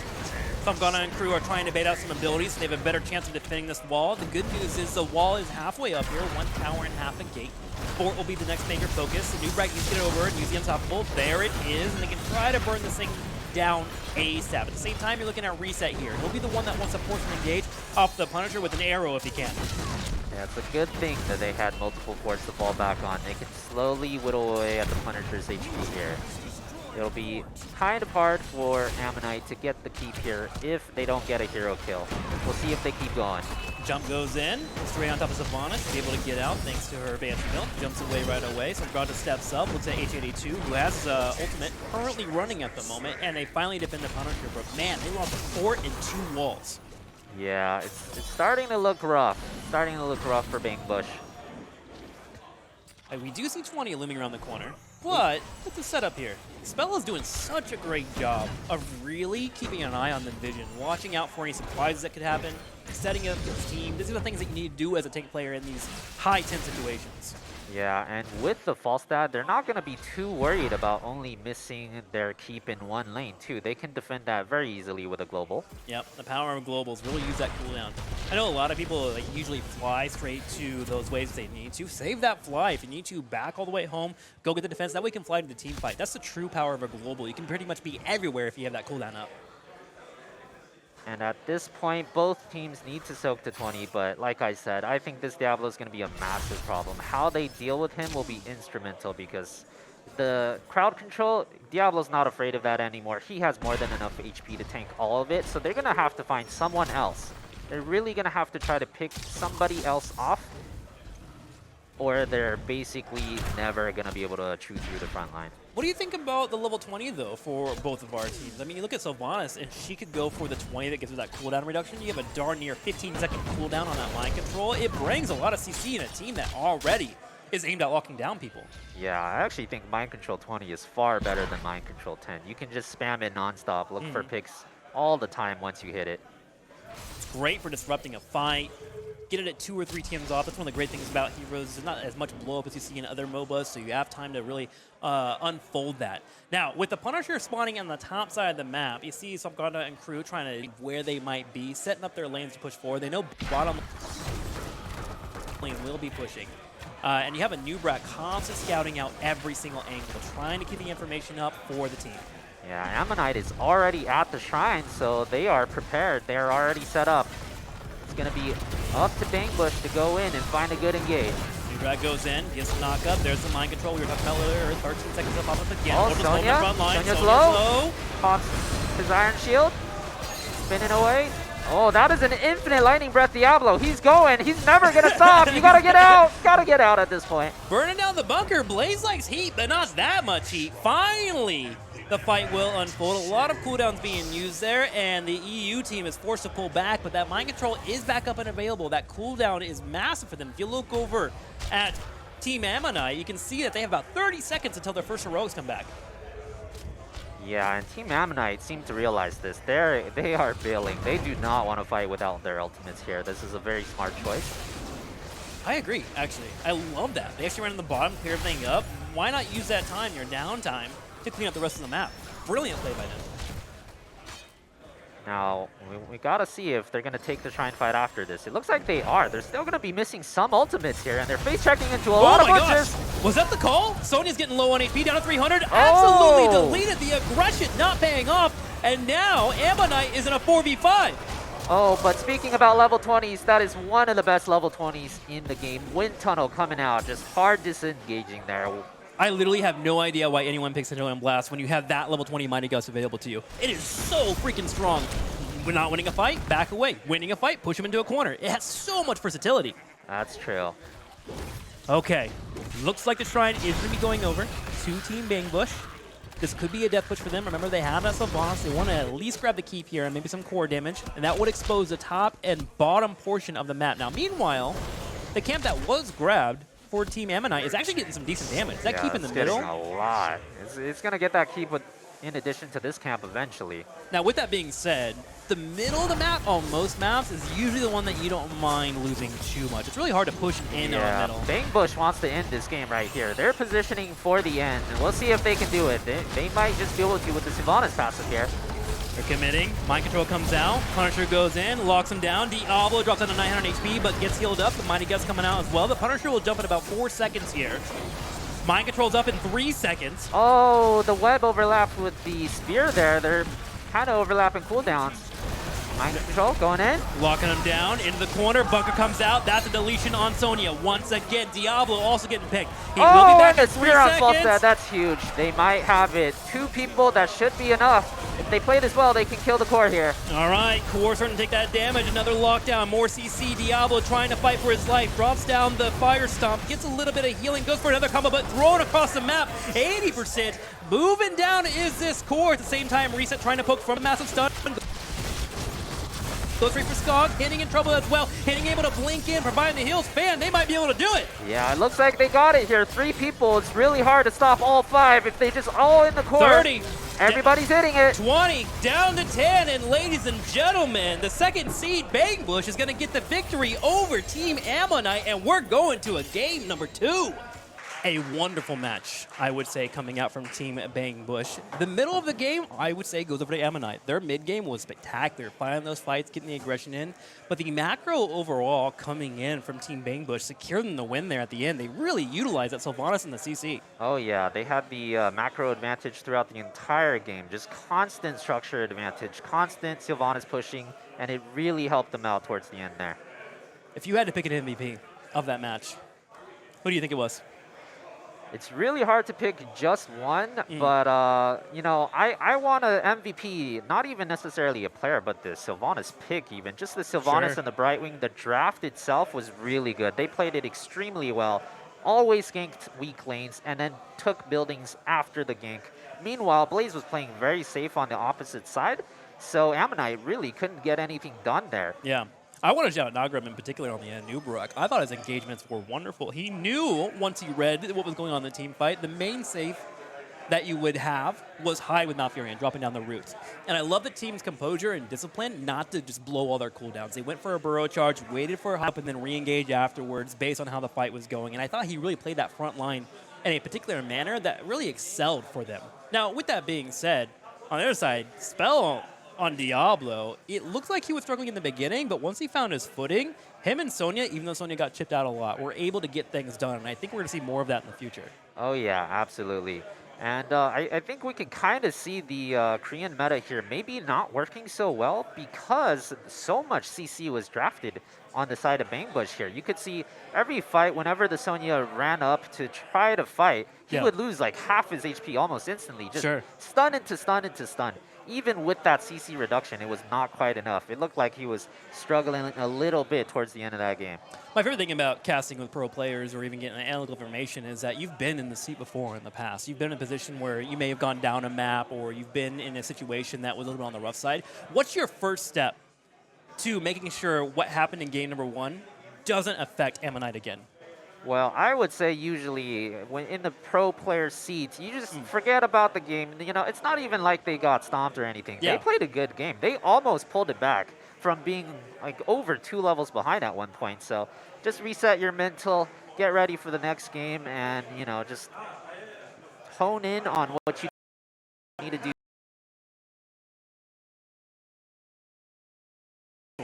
A: Samgana and crew are trying to bait out some abilities, so they have a better chance of defending this wall. The good news is the wall is halfway up here, 1 tower and half a gate. Fort will be the next major focus. The new Brag needs to get over and use the unstoppable. There it is, and they can try to burn this thing down ASAP. At the same time, you're looking at Reset here. He'll be the one that wants to force and engage off the Punisher with an arrow if he can.
B: Yeah, it's a good thing that they had multiple forts to fall back on. They can slowly whittle away at the Punisher's HP here. It'll be kind of hard for Ammonite to get the keep here if they don't get a hero kill. We'll see if they keep going.
A: Jump goes in, straight on top of Sylvanas, is able to get out thanks to her Banshee Milk. Jumps away right away, so Grada steps up, looks at H82, who has ultimate currently running at the moment, and they finally defend the Punisher, but man, they lost a fort and 2 walls.
B: Yeah, it's starting to look rough. It's starting to look rough for Bangbush.
A: We do see 20 looming around the corner, but what's the setup here? Spell is doing such a great job of really keeping an eye on the vision, watching out for any surprises that could happen, setting up his team. These are the things that you need to do as a tank player in these high-tense situations.
B: Yeah, and with the false stat, they're not going to be too worried about only missing their keep in one lane, too. They can defend that very easily with a global.
A: Yep, the power of globals really use that cooldown. I know a lot of people like, usually fly straight to those waves if they need to. Save that fly. If you need to, back all the way home, go get the defense. That way you can fly to the team fight. That's the true power of a global. You can pretty much be everywhere if you have that cooldown up.
B: And at this point, both teams need to soak to 20, but like I said, I think this Diablo is going to be a massive problem. How they deal with him will be instrumental because the crowd control, Diablo's not afraid of that anymore. He has more than enough HP to tank all of it, so they're going to have to find someone else. They're really going to have to try to pick somebody else off, or they're basically never going to be able to chew through the front line.
A: What do you think about the level 20, though, for both of our teams? I mean, you look at Sylvanas, and she could go for the 20 that gives her that cooldown reduction. You have a darn near 15-second cooldown on that mind control. It brings a lot of CC in a team that already is aimed at locking down people.
B: Yeah, I actually think Mind Control 20 is far better than Mind Control 10. You can just spam it nonstop, look for picks all the time once you hit it.
A: It's great for disrupting a fight. Get it at 2 or 3 TMs off. That's one of the great things about Heroes. There's not as much blow up as you see in other MOBAs, so you have time to really unfold that. Now, with the Punisher spawning on the top side of the map, you see Sopganda and crew trying to where they might be, setting up their lanes to push forward. They know bottom lane will be pushing. And you have a new Brat constantly scouting out every single angle, trying to keep the information up for the team.
B: Yeah, Ammonite is already at the shrine, so they are prepared. They're already set up. It's going to be up to Bangbush to go in and find a good engage.
A: New Drag goes in, gets the knock up. There's the mind control we were talking about earlier. 13 seconds up off again.
B: Oh, Sonya. Sonya's low. Pops his Iron Shield. Spinning away. Oh, that is an infinite lightning breath Diablo. He's going. He's never going to stop. You got to get out. Got to get out at this point.
A: Burning down the bunker. Blaze likes heat, but not that much heat. Finally, the fight will unfold. A lot of cooldowns being used there, and the EU team is forced to pull back, but that mind control is back up and available. That cooldown is massive for them. If you look over at Team Ammonite, you can see that they have about 30 seconds until their first heroics come back.
B: Yeah, and Team Ammonite seem to realize this. They are bailing. They do not want to fight without their ultimates here. This is a very smart choice.
A: I agree, actually. I love that. They actually ran on the bottom, clear everything up. Why not use that time, your downtime, to clean up the rest of the map? Brilliant play by them.
B: Now, we got to see if they're going to take the Shrine fight after this. It looks like they are. They're still going to be missing some ultimates here, and they're face-checking into a lot of bunches.
A: Gosh. Was that the call? Sonya's getting low on HP, down to 300. Absolutely deleted the aggression, not paying off. And now Ammonite is in a 4v5.
B: Oh, but speaking about level 20s, that is one of the best level 20s in the game. Wind Tunnel coming out, just hard disengaging there.
A: I literally have no idea why anyone picks Adrenaline Blast when you have that level 20 Mighty Gust available to you. It is so freaking strong. We're not winning a fight, back away. Winning a fight, push him into a corner. It has so much versatility.
B: That's true.
A: Okay, looks like the Shrine is going to be going over to Team Bangbush. This could be a death push for them. Remember, they have that Sylvanas. They want to at least grab the keep here and maybe some core damage, and that would expose the top and bottom portion of the map. Now, meanwhile, the camp that was grabbed for Team Ammonite is actually getting some decent damage. That keep in the middle.
B: A lot. It's going to get that keep in addition to this camp eventually.
A: Now, with that being said, the middle of the map on most maps is usually the one that you don't mind losing too much. It's really hard to push in on the middle.
B: Bangbush wants to end this game right here. They're positioning for the end, and we'll see if they can do it. They might just be able to with the Sylvanas passive here.
A: They're committing. Mind control comes out. Punisher goes in, locks him down. Diablo drops down to 900 HP, but gets healed up. The Mighty Gust coming out as well. The Punisher will jump in about 4 seconds here. Mind control's up in 3 seconds.
B: Oh, the web overlapped with the spear there. They're kind of overlapping cooldowns. Mind control going in.
A: Locking him down into the corner. Bunker comes out. That's a deletion on Sonya. Once again, Diablo also getting picked. He will be back in 3 seconds.
B: That's huge. They might have it. 2 people, that should be enough. If they play this well, they can kill the core here.
A: All right, core starting to take that damage. Another lockdown. More CC. Diablo trying to fight for his life. Drops down the fire stomp. Gets a little bit of healing. Goes for another combo, but thrown across the map. 80%. Moving down is this core. At the same time, Reset trying to poke from a massive stun. Goes straight for Skog, Hitting in trouble as well. Hitting able to blink in, providing the heals. Fan, they might be able to do it.
B: Yeah, it looks like they got it here. 3 people. It's really hard to stop all 5 if they just all in the core.
A: 30.
B: Everybody's hitting it.
A: 20, down to 10, and ladies and gentlemen, the second seed Bangbush is going to get the victory over Team Ammonite, and we're going to a game number 2. A wonderful match, I would say, coming out from Team Bang Bush. The middle of the game, I would say, goes over to Ammonite. Their mid game was spectacular, fighting those fights, getting the aggression in. But the macro overall coming in from Team Bang Bush secured them the win there at the end. They really utilized that Sylvanas and the CC.
B: Oh yeah, they had the macro advantage throughout the entire game. Just constant structure advantage, constant Sylvanas pushing, and it really helped them out towards the end there.
A: If you had to pick an MVP of that match, who do you think it was?
B: It's really hard to pick just one, but you know, I want an MVP, not even necessarily a player, but the Sylvanas pick even. Just the Sylvanas and the Brightwing, the draft itself was really good. They played it extremely well, always ganked weak lanes, and then took buildings after the gank. Meanwhile, Blaze was playing very safe on the opposite side, so Ammonite really couldn't get anything done there.
A: Yeah. I want to shout out Nagram in particular on the end. Nubrak. I thought his engagements were wonderful. He knew once he read what was going on in the team fight, the main safe that you would have was high with Malfurion, dropping down the roots. And I love the team's composure and discipline not to just blow all their cooldowns. They went for a burrow charge, waited for a hop, and then re-engage afterwards based on how the fight was going. And I thought he really played that front line in a particular manner that really excelled for them. Now, with that being said, on the other side, Spell on Diablo, it looked like he was struggling in the beginning, but once he found his footing, him and Sonya, even though Sonya got chipped out a lot, were able to get things done. And I think we're going to see more of that in the future.
B: Oh yeah, absolutely. And I think we can kind of see the Korean meta here maybe not working so well because so much CC was drafted on the side of Bang Bush here. You could see every fight, whenever the Sonya ran up to try to fight, he would lose like half his HP almost instantly. Just stun into stun into stun. Even with that CC reduction, it was not quite enough. It looked like he was struggling a little bit towards the end of that game.
A: My favorite thing about casting with pro players or even getting analytical information is that you've been in the seat before in the past. You've been in a position where you may have gone down a map or you've been in a situation that was a little bit on the rough side. What's your first step to making sure what happened in game number 1 doesn't affect Ammonite again?
B: Well, I would say usually when in the pro player seat, you just forget about the game. You know, it's not even like they got stomped or anything. They played a good game. They almost pulled it back from being like over 2 levels behind at one point. So just reset your mental, get ready for the next game, and, you know, just hone in on what you need to do.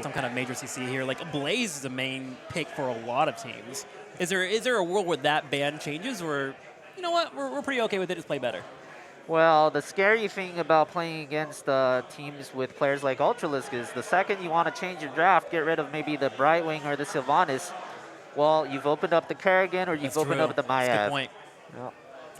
A: Some kind of major CC here. Like, Blaze is the main pick for a lot of teams. Is there a world where that ban changes, or, you know what, we're pretty okay with it, just play better?
B: Well, the scary thing about playing against teams with players like Ultralisk is the second you want to change your draft, get rid of maybe the Brightwing or the Sylvanas, well, you've opened up the Kerrigan or you've opened up the Maya.
A: That's a good point. Yep.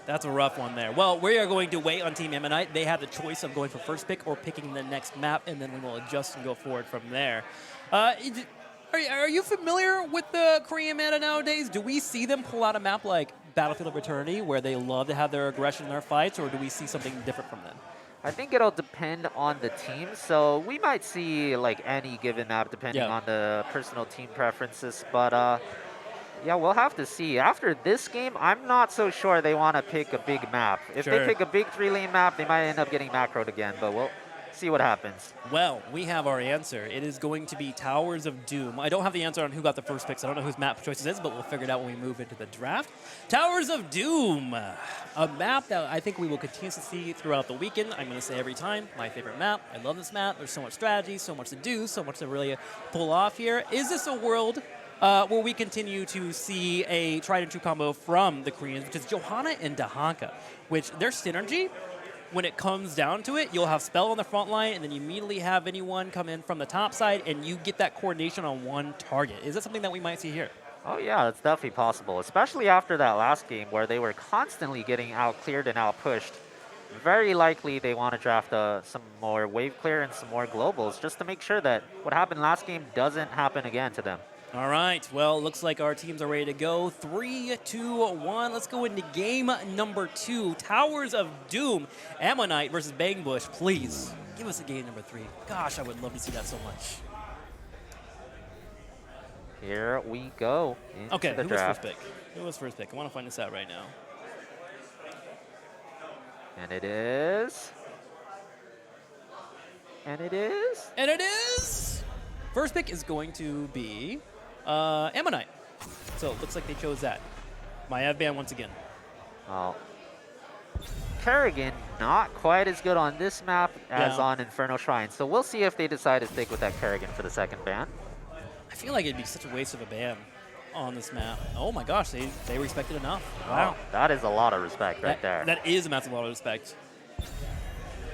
A: That's a rough one there. Well, we are going to wait on Team Ammonite. They have the choice of going for first pick or picking the next map, and then we will adjust and go forward from there. Are you familiar with the Korean meta nowadays? Do we see them pull out a map like Battlefield of Eternity, where they love to have their aggression in their fights, or do we see something different from them?
B: I think it'll depend on the team. So we might see like any given map depending on the personal team preferences. But yeah, we'll have to see. After this game, I'm not so sure they want to pick a big map. If they pick a big 3-lane map, they might end up getting macroed again. But we'll see what happens.
A: Well, we have our answer. It is going to be Towers of Doom. I don't have the answer on who got the first pick, so I don't know whose map choices is, but we'll figure it out when we move into the draft. Towers of Doom, a map that I think we will continue to see throughout the weekend. I'm going to say every time, my favorite map. I love this map. There's so much strategy, so much to do, so much to really pull off here. Is this a world where we continue to see a tried and true combo from the Koreans, which is Johanna and Dahanka, which their synergy, when it comes down to it, you'll have Spell on the front line, and then you immediately have anyone come in from the top side, and you get that coordination on one target. Is that something that we might see here?
B: Oh yeah, it's definitely possible, especially after that last game where they were constantly getting out-cleared and out-pushed. Very likely they want to draft some more wave clear and some more globals just to make sure that what happened last game doesn't happen again to them.
A: All right, well, looks like our teams are ready to go. 3, 2, 1. Let's go into game number 2. Towers of Doom, Ammonite versus Bang Bush. Please, give us a game number 3. Gosh, I would love to see that so much.
B: Here we go into the draft.
A: Was first pick? Who was first pick? I want to find this out right now.
B: And it is... And it is...
A: And it is... First pick is going to be... Ammonite. So it looks like they chose that. My Ban once again.
B: Well, Kerrigan not quite as good on this map as
A: Yeah.
B: on Inferno Shrine, so we'll see if they decide to stick with that Kerrigan for the second ban.
A: I feel like it'd be such a waste of a ban on this map. Oh my gosh, they respected enough. Wow.
B: Oh, that is a lot of respect right there.
A: That is a massive lot of respect.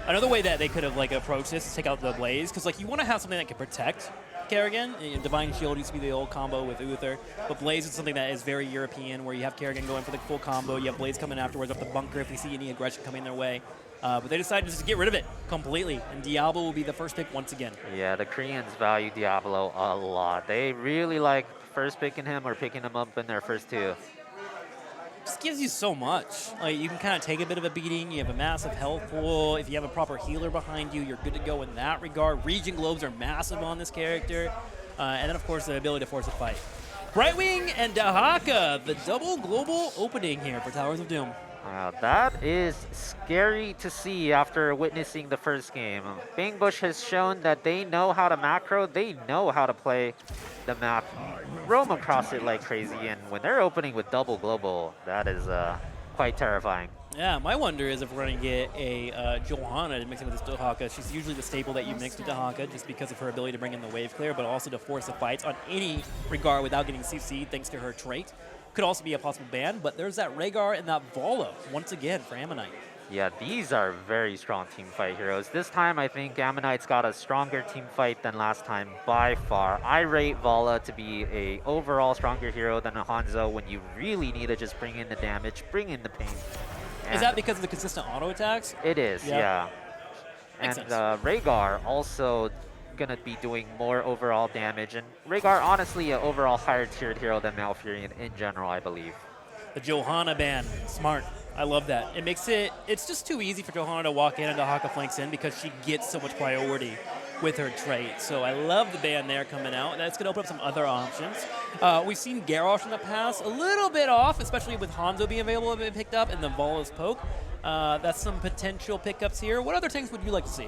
A: Another way that they could have like approached this is take out the Blaze, because like you want to have something that can protect Kerrigan. Divine Shield used to be the old combo with Uther, but Blaze is something that is very European, where you have Kerrigan going for the full combo, you have Blaze coming afterwards up the bunker if they see any aggression coming their way. But they decided just to get rid of it completely, and Diablo will be the first pick once again.
B: Yeah, the Koreans value Diablo a lot. They really like first picking him or picking him up in their first two.
A: Just gives you so much. Like you can kind of take a bit of a beating. You have a massive health pool. If you have a proper healer behind you, you're good to go in that regard. Regen globes are massive on this character, and then of course the ability to force a fight. Brightwing and Dahaka, the double global opening here for Towers of Doom.
B: That is scary to see after witnessing the first game. Bangbush has shown that they know how to macro, they know how to play the map, roam across it like crazy, and when they're opening with double global, that is quite terrifying.
A: Yeah, my wonder is if we're going to get a Johanna to mix in with this Dahaka. She's usually the staple that you mix with Dahaka just because of her ability to bring in the wave clear, but also to force the fights on any regard without getting CC'd thanks to her trait. Could also be a possible ban, but there's that Rhaegar and that Volo once again for Ammonite.
B: Yeah, these are very strong team fight heroes. This time, I think Ammonite's got a stronger team fight than last time by far. I rate Vala to be a overall stronger hero than a Hanzo when you really need to just bring in the damage, bring in the pain.
A: Is that because of the consistent auto attacks?
B: It is, yeah.
A: Makes
B: And
A: sense.
B: Rhaegar also gonna be doing more overall damage. And Rhaegar, honestly, an overall higher tiered hero than Malfurion in general, I believe.
A: The Johanna ban, smart. I love that. It makes it's just too easy for Johanna to walk in and Dahaka flanks in because she gets so much priority with her trait. So I love the ban there coming out. That's going to open up some other options. We've seen Garrosh in the past, a little bit off, especially with Hanzo being available and being picked up and the Vala's poke. That's some potential pickups here. What other things would you like to see?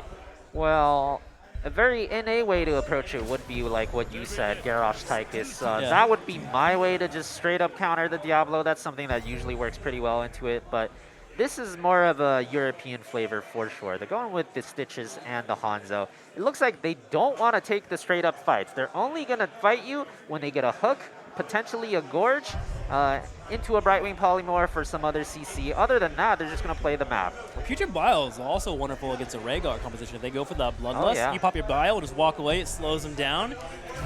B: Well, a very NA way to approach it would be like what you said, Garrosh Tychus.
A: Yeah.
B: That would be my way to just straight up counter the Diablo. That's something that usually works pretty well into it, but this is more of a European flavor for sure. They're going with the Stitches and the Hanzo. It looks like they don't want to take the straight up fights. They're only going to fight you when they get a hook, potentially a Gorge, into a Brightwing Polymorph or some other CC. Other than that, they're just going to play the map.
A: Putrid Bile is also wonderful against a Rhaegar composition. If they go for the Bloodlust,
B: yeah.
A: you pop your Bile and just walk away. It slows them down.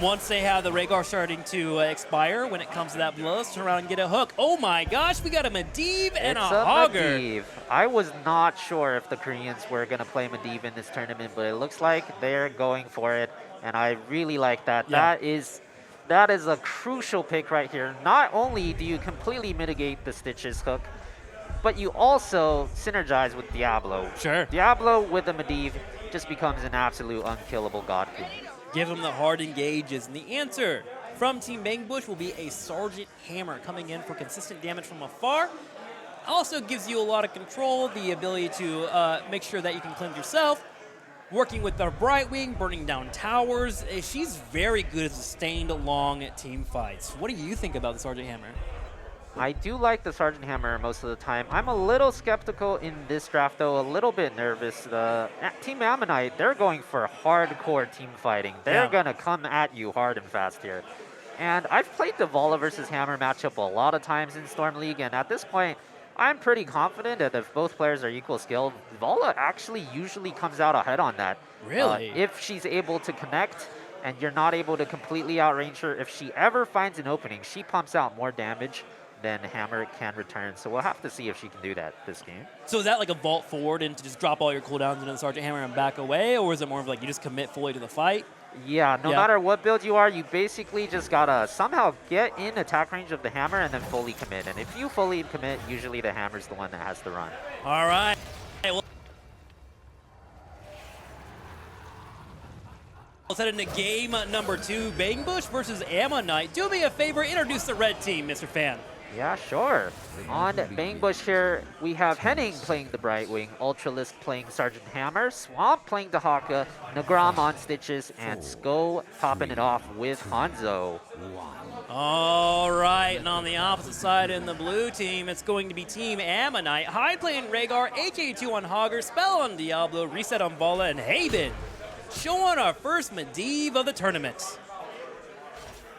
A: Once they have the Rhaegar starting to expire, when it comes to that Bloodlust, turn around and get a hook. Oh my gosh, we got a Medivh and
B: It's
A: a Hogger.
B: Medivh. I was not sure if the Koreans were going to play Medivh in this tournament, but it looks like they're going for it, and I really like that.
A: Yeah.
B: That is a crucial pick right here. Not only do you completely mitigate the Stitches hook, but you also synergize with Diablo.
A: Sure.
B: Diablo with the Medivh just becomes an absolute unkillable god queen.
A: Give them the hard engages. And the answer from Team Bangbush will be a Sergeant Hammer coming in for consistent damage from afar. Also gives you a lot of control, the ability to make sure that you can cleanse yourself. Working with the Brightwing, burning down towers. She's very good at sustained long team fights. What do you think about the Sergeant Hammer?
B: I do like the Sergeant Hammer most of the time. I'm a little skeptical in this draft, though, a little bit nervous. The Team Ammonite, they're going for hardcore team fighting. They're going to come at you hard and fast here. And I've played the Vala versus Hammer matchup a lot of times in Storm League, and at this point, I'm pretty confident that if both players are equal skill, Vala actually usually comes out ahead on that.
A: Really?
B: If she's able to connect and you're not able to completely outrange her, if she ever finds an opening, she pumps out more damage than Hammer can return. So we'll have to see if she can do that this game.
A: So is that like a vault forward and to just drop all your cooldowns into the Sergeant Hammer and back away? Or is it more of like you just commit fully to the fight?
B: Yeah, no matter what build you are, you basically just gotta somehow get in attack range of the Hammer and then fully commit. And if you fully commit, usually the Hammer's the one that has to run.
A: All right. Well, let's head into game number 2. Bangbush versus Ammonite. Do me a favor, introduce the red team, Mr. Fan.
B: Yeah, sure. On Bangbush here, we have Henning playing the Brightwing, Ultralisk playing Sergeant Hammer, Swamp playing Dahaka, Nagram on Stitches, and Sko topping it off with Hanzo.
A: All right, and on the opposite side in the blue team, it's going to be Team Ammonite. High play in Rhaegar, H82 on Hogger, Spell on Diablo, Reset on Vala, and Haben. Showing our first Medivh of the tournament.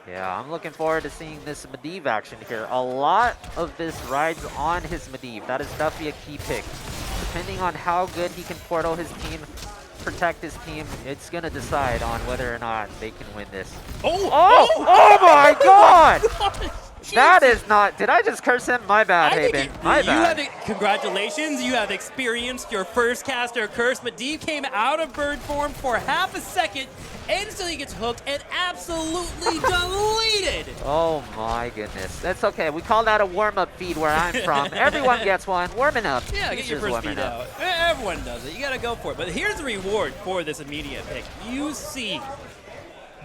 B: Yeah, I'm looking forward to seeing this Medivh action here. A lot of this rides on his Medivh. That is definitely a key pick. Depending on how good he can portal his team, protect his team, it's going to decide on whether or not they can win this. Oh my god! That is not... Did I just curse him? My bad, Haben. My bad.
A: Congratulations, you have experienced your first caster curse. Medivh came out of bird form for half a second, instantly gets hooked, and absolutely deleted.
B: Oh my goodness. That's okay. We call that a warm-up feed where I'm from. Everyone gets one. Warming up.
A: Yeah, get your first feed out. Everyone does it. You got to go for it. But here's the reward for this immediate pick. You see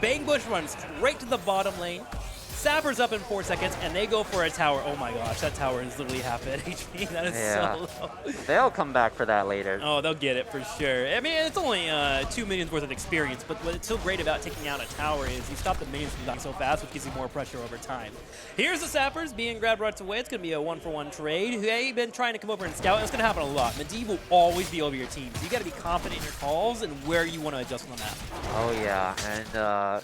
A: Bang Bush runs straight to the bottom lane. Sapper's up in 4 seconds, and they go for a tower. Oh my gosh, that tower is literally half at HP. That is so low.
B: They'll come back for that later.
A: Oh, they'll get it for sure. I mean, it's only 2 minions worth of experience, but what's so great about taking out a tower is you stop the minions from dying so fast, which gives you more pressure over time. Here's the Sappers being grabbed right away. It's going to be a 1-for-1 trade. They've been trying to come over and scout, and it's going to happen a lot. Medivh will always be over your team, so you got to be confident in your calls and where you want to adjust on the map.
B: Oh yeah, and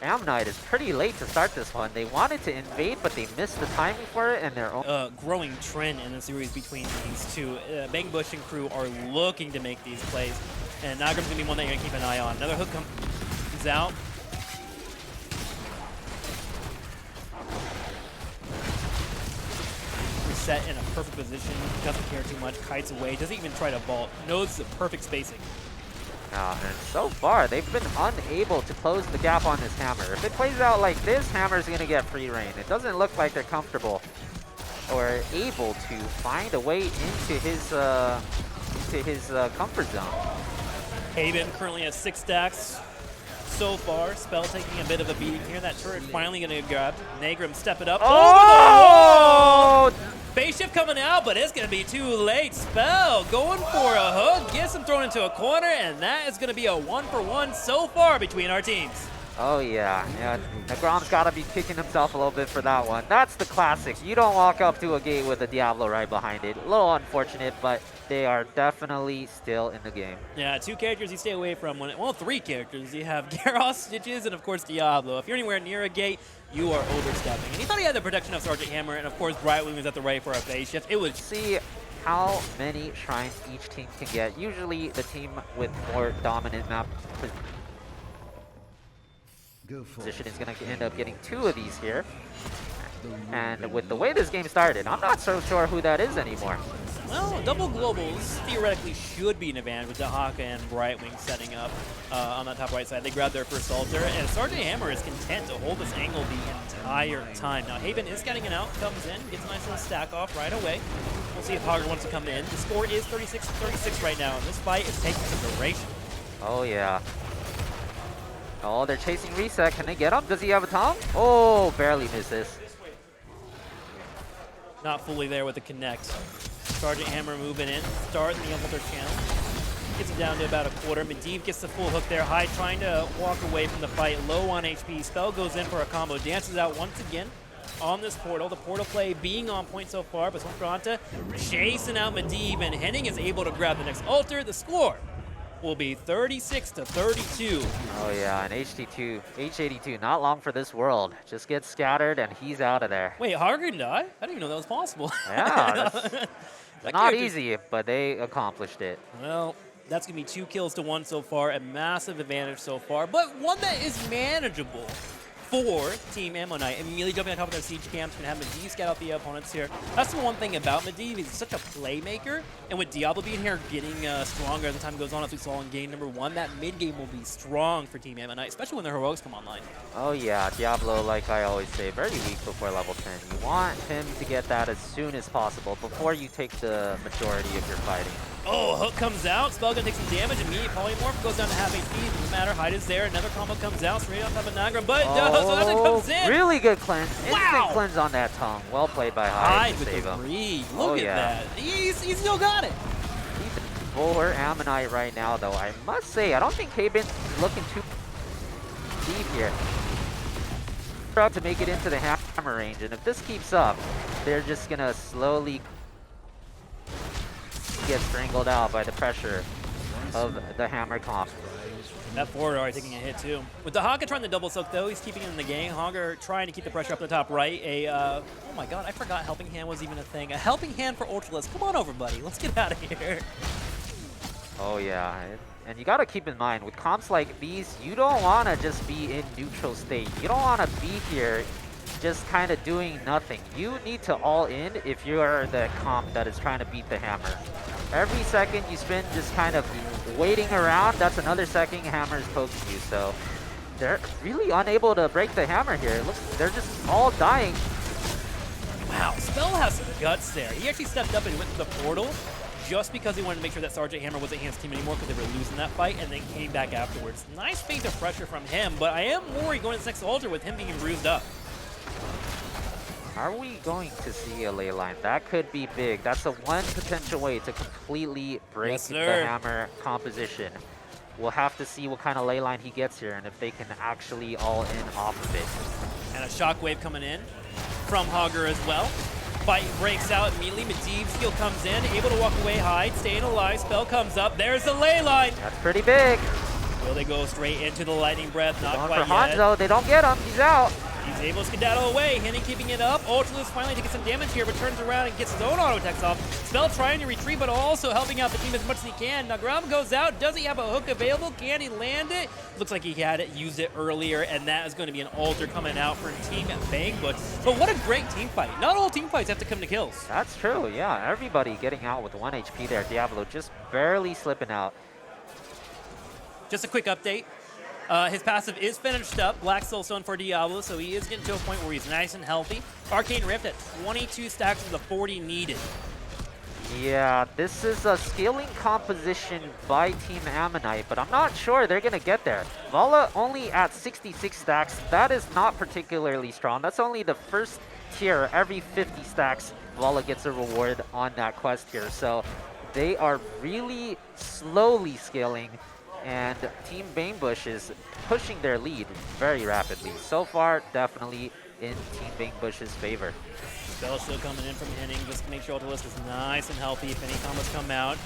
B: Ammonite is pretty late to start this one. They wanted to invade, but they missed the timing for it, and their own
A: growing trend in the series between these two. Bang Bush and crew are looking to make these plays, and Nagram's going to be one that you're going to keep an eye on. Another hook comes out. Reset in a perfect position, doesn't care too much, kites away, doesn't even try to vault, knows the perfect spacing.
B: And so far, they've been unable to close the gap on this Hammer. If it plays out like this, Hammer's going to get free reign. It doesn't look like they're comfortable or able to find a way into his comfort zone.
A: Haben currently has 6 stacks so far. Spell taking a bit of a beating here. That turret finally going to get grabbed. Nagram step it up.
B: Oh!
A: Phase shift coming out, but it's going to be too late. Spell going for a hook, gets him thrown into a corner, and that is going to be a 1-for-1 so far between our teams.
B: Oh yeah, Nagrom's got to be kicking himself a little bit for that one. That's the classic. You don't walk up to a gate with a Diablo right behind it. A little unfortunate, but they are definitely still in the game.
A: Yeah, 2 characters you stay away from. Well, 3 characters. You have Garrosh, Stitches, and of course Diablo. If you're anywhere near a gate, you are overstepping. And he thought he had the protection of Sergeant Hammer, and of course Brightwing was at the right for a phase shift. It was...
B: See how many shrines each team can get. Usually the team with more dominant map position is going to end up getting 2 of these here. And with the way this game started, I'm not so sure who that is anymore.
A: Well, double globals theoretically should be an advantage with Dahaka and Brightwing setting up on that top right side. They grab their first altar, and Sergeant Hammer is content to hold this angle the entire time. Now, Haben is getting it out, comes in, gets a nice little stack off right away. We'll see if Hogger wants to come in. The score is 36-36 right now, and this fight is taking some duration.
B: Oh, yeah. Oh, they're chasing Reset. Can they get him? Does he have a tongue? Oh, barely misses.
A: Not fully there with the connect. Sergeant Hammer moving in, starting the Altar channel. Gets it down to about a quarter. Medivh gets the full hook there. Hyde trying to walk away from the fight, low on HP. Spell goes in for a combo, dances out once again on this portal. The portal play being on point so far, but Sonkranta chasing out Medivh, and Henning is able to grab the next altar. The score will be 36-32.
B: Oh yeah, and H82, not long for this world. Just gets scattered and he's out of there.
A: Wait, Harger can die? I didn't even know that was possible.
B: Yeah, that's not easy, but they accomplished it.
A: Well, that's going to be 2 kills to 1 so far, a massive advantage so far, but one that is manageable for Team Ammonite. Immediately jumping on top of their siege camps, going to have Medivh scout out the opponents here. That's the one thing about Medivh, he's such a playmaker, and with Diablo being here, getting stronger as the time goes on, as we saw in game number 1, that mid-game will be strong for Team Ammonite, especially when their heroics come online.
B: Oh yeah, Diablo, like I always say, very weak before level 10. You want him to get that as soon as possible, before you take the majority of your fighting.
A: Oh, hook comes out. Spell gonna take some damage. Immediate polymorph goes down to half HP. Doesn't matter. Hyde is there. Another combo comes out straight on top of Nagra, but Zoltan comes in.
B: Really good cleanse.
A: Wow.
B: Instant cleanse on that tongue. Well played by Hyde to
A: with
B: save
A: the
B: him.
A: read. Look at that. He's still got it.
B: He's for Ammonite right now, though. I must say, I don't think Haben's looking too deep here. up to make it into the hammer range, and if this keeps up, they're just gonna slowly get strangled out by the pressure of the hammer comp.
A: That forward already taking a hit too. With the Haka trying to double soak though, he's keeping it in the game. Hogger trying to keep the pressure up the top right. Oh my god, I forgot helping hand was even a thing. A helping hand for Ultralisk. Come on over, buddy. Let's get out of here.
B: Oh yeah, and you gotta keep in mind, with comps like these, you don't wanna just be in neutral state. You don't wanna be here just kind of doing nothing. You need to all in if you are the comp that is trying to beat the hammer. Every second you spend just kind of waiting around, that's another second hammer is poking you. So they're really unable to break the hammer here. Look, they're just all dying.
A: Wow, Spell has some guts there. He actually stepped up and went to the portal just because he wanted to make sure that Sergeant Hammer wasn't his team anymore because they were losing that fight, and then came back afterwards. Nice feint of pressure from him, but I am worried going to this next altar with him being bruised up.
B: Are we going to see a ley line? That could be big. That's the one potential way to completely break the hammer composition. We'll have to see what kind of ley line he gets here and if they can actually all in off of it.
A: And a shockwave coming in from Hogger as well. Fight breaks out immediately. Medivh's skill comes in, able to walk away, hide, staying alive. Spell comes up. There's the ley line.
B: That's pretty big.
A: Will they go straight into the lightning breath? Not
B: going
A: quite
B: for
A: yet.
B: Hanzo. They don't get him. He's out.
A: He's able to skedaddle away. Henning keeping it up. Ultralisk finally taking some damage here, but turns around and gets his own auto attacks off. Spell trying to retreat, but also helping out the team as much as he can. Nagram goes out. Does he have a hook available? Can he land it? Looks like he had it, used it earlier, and that is going to be an altar coming out for Team Bangbush. But what a great team fight. Not all team fights have to come to kills.
B: That's true, yeah. Everybody getting out with 1 HP there. Diablo just barely slipping out.
A: Just a quick update. His passive is finished up, Black Soulstone for Diablo, so he is getting to a point where he's nice and healthy. Arcane Rift at 22 stacks of the 40 needed.
B: Yeah, this is a scaling composition by Team Ammonite, but I'm not sure they're going to get there. Vala only at 66 stacks. That is not particularly strong. That's only the first tier. Every 50 stacks, Vala gets a reward on that quest here. So they are really slowly scaling, and Team Bangbush is pushing their lead very rapidly. So far, definitely in Team Bangbush's favor.
A: Spell still coming in from Henning just to make sure Ultralisk is nice and healthy if any combos come out.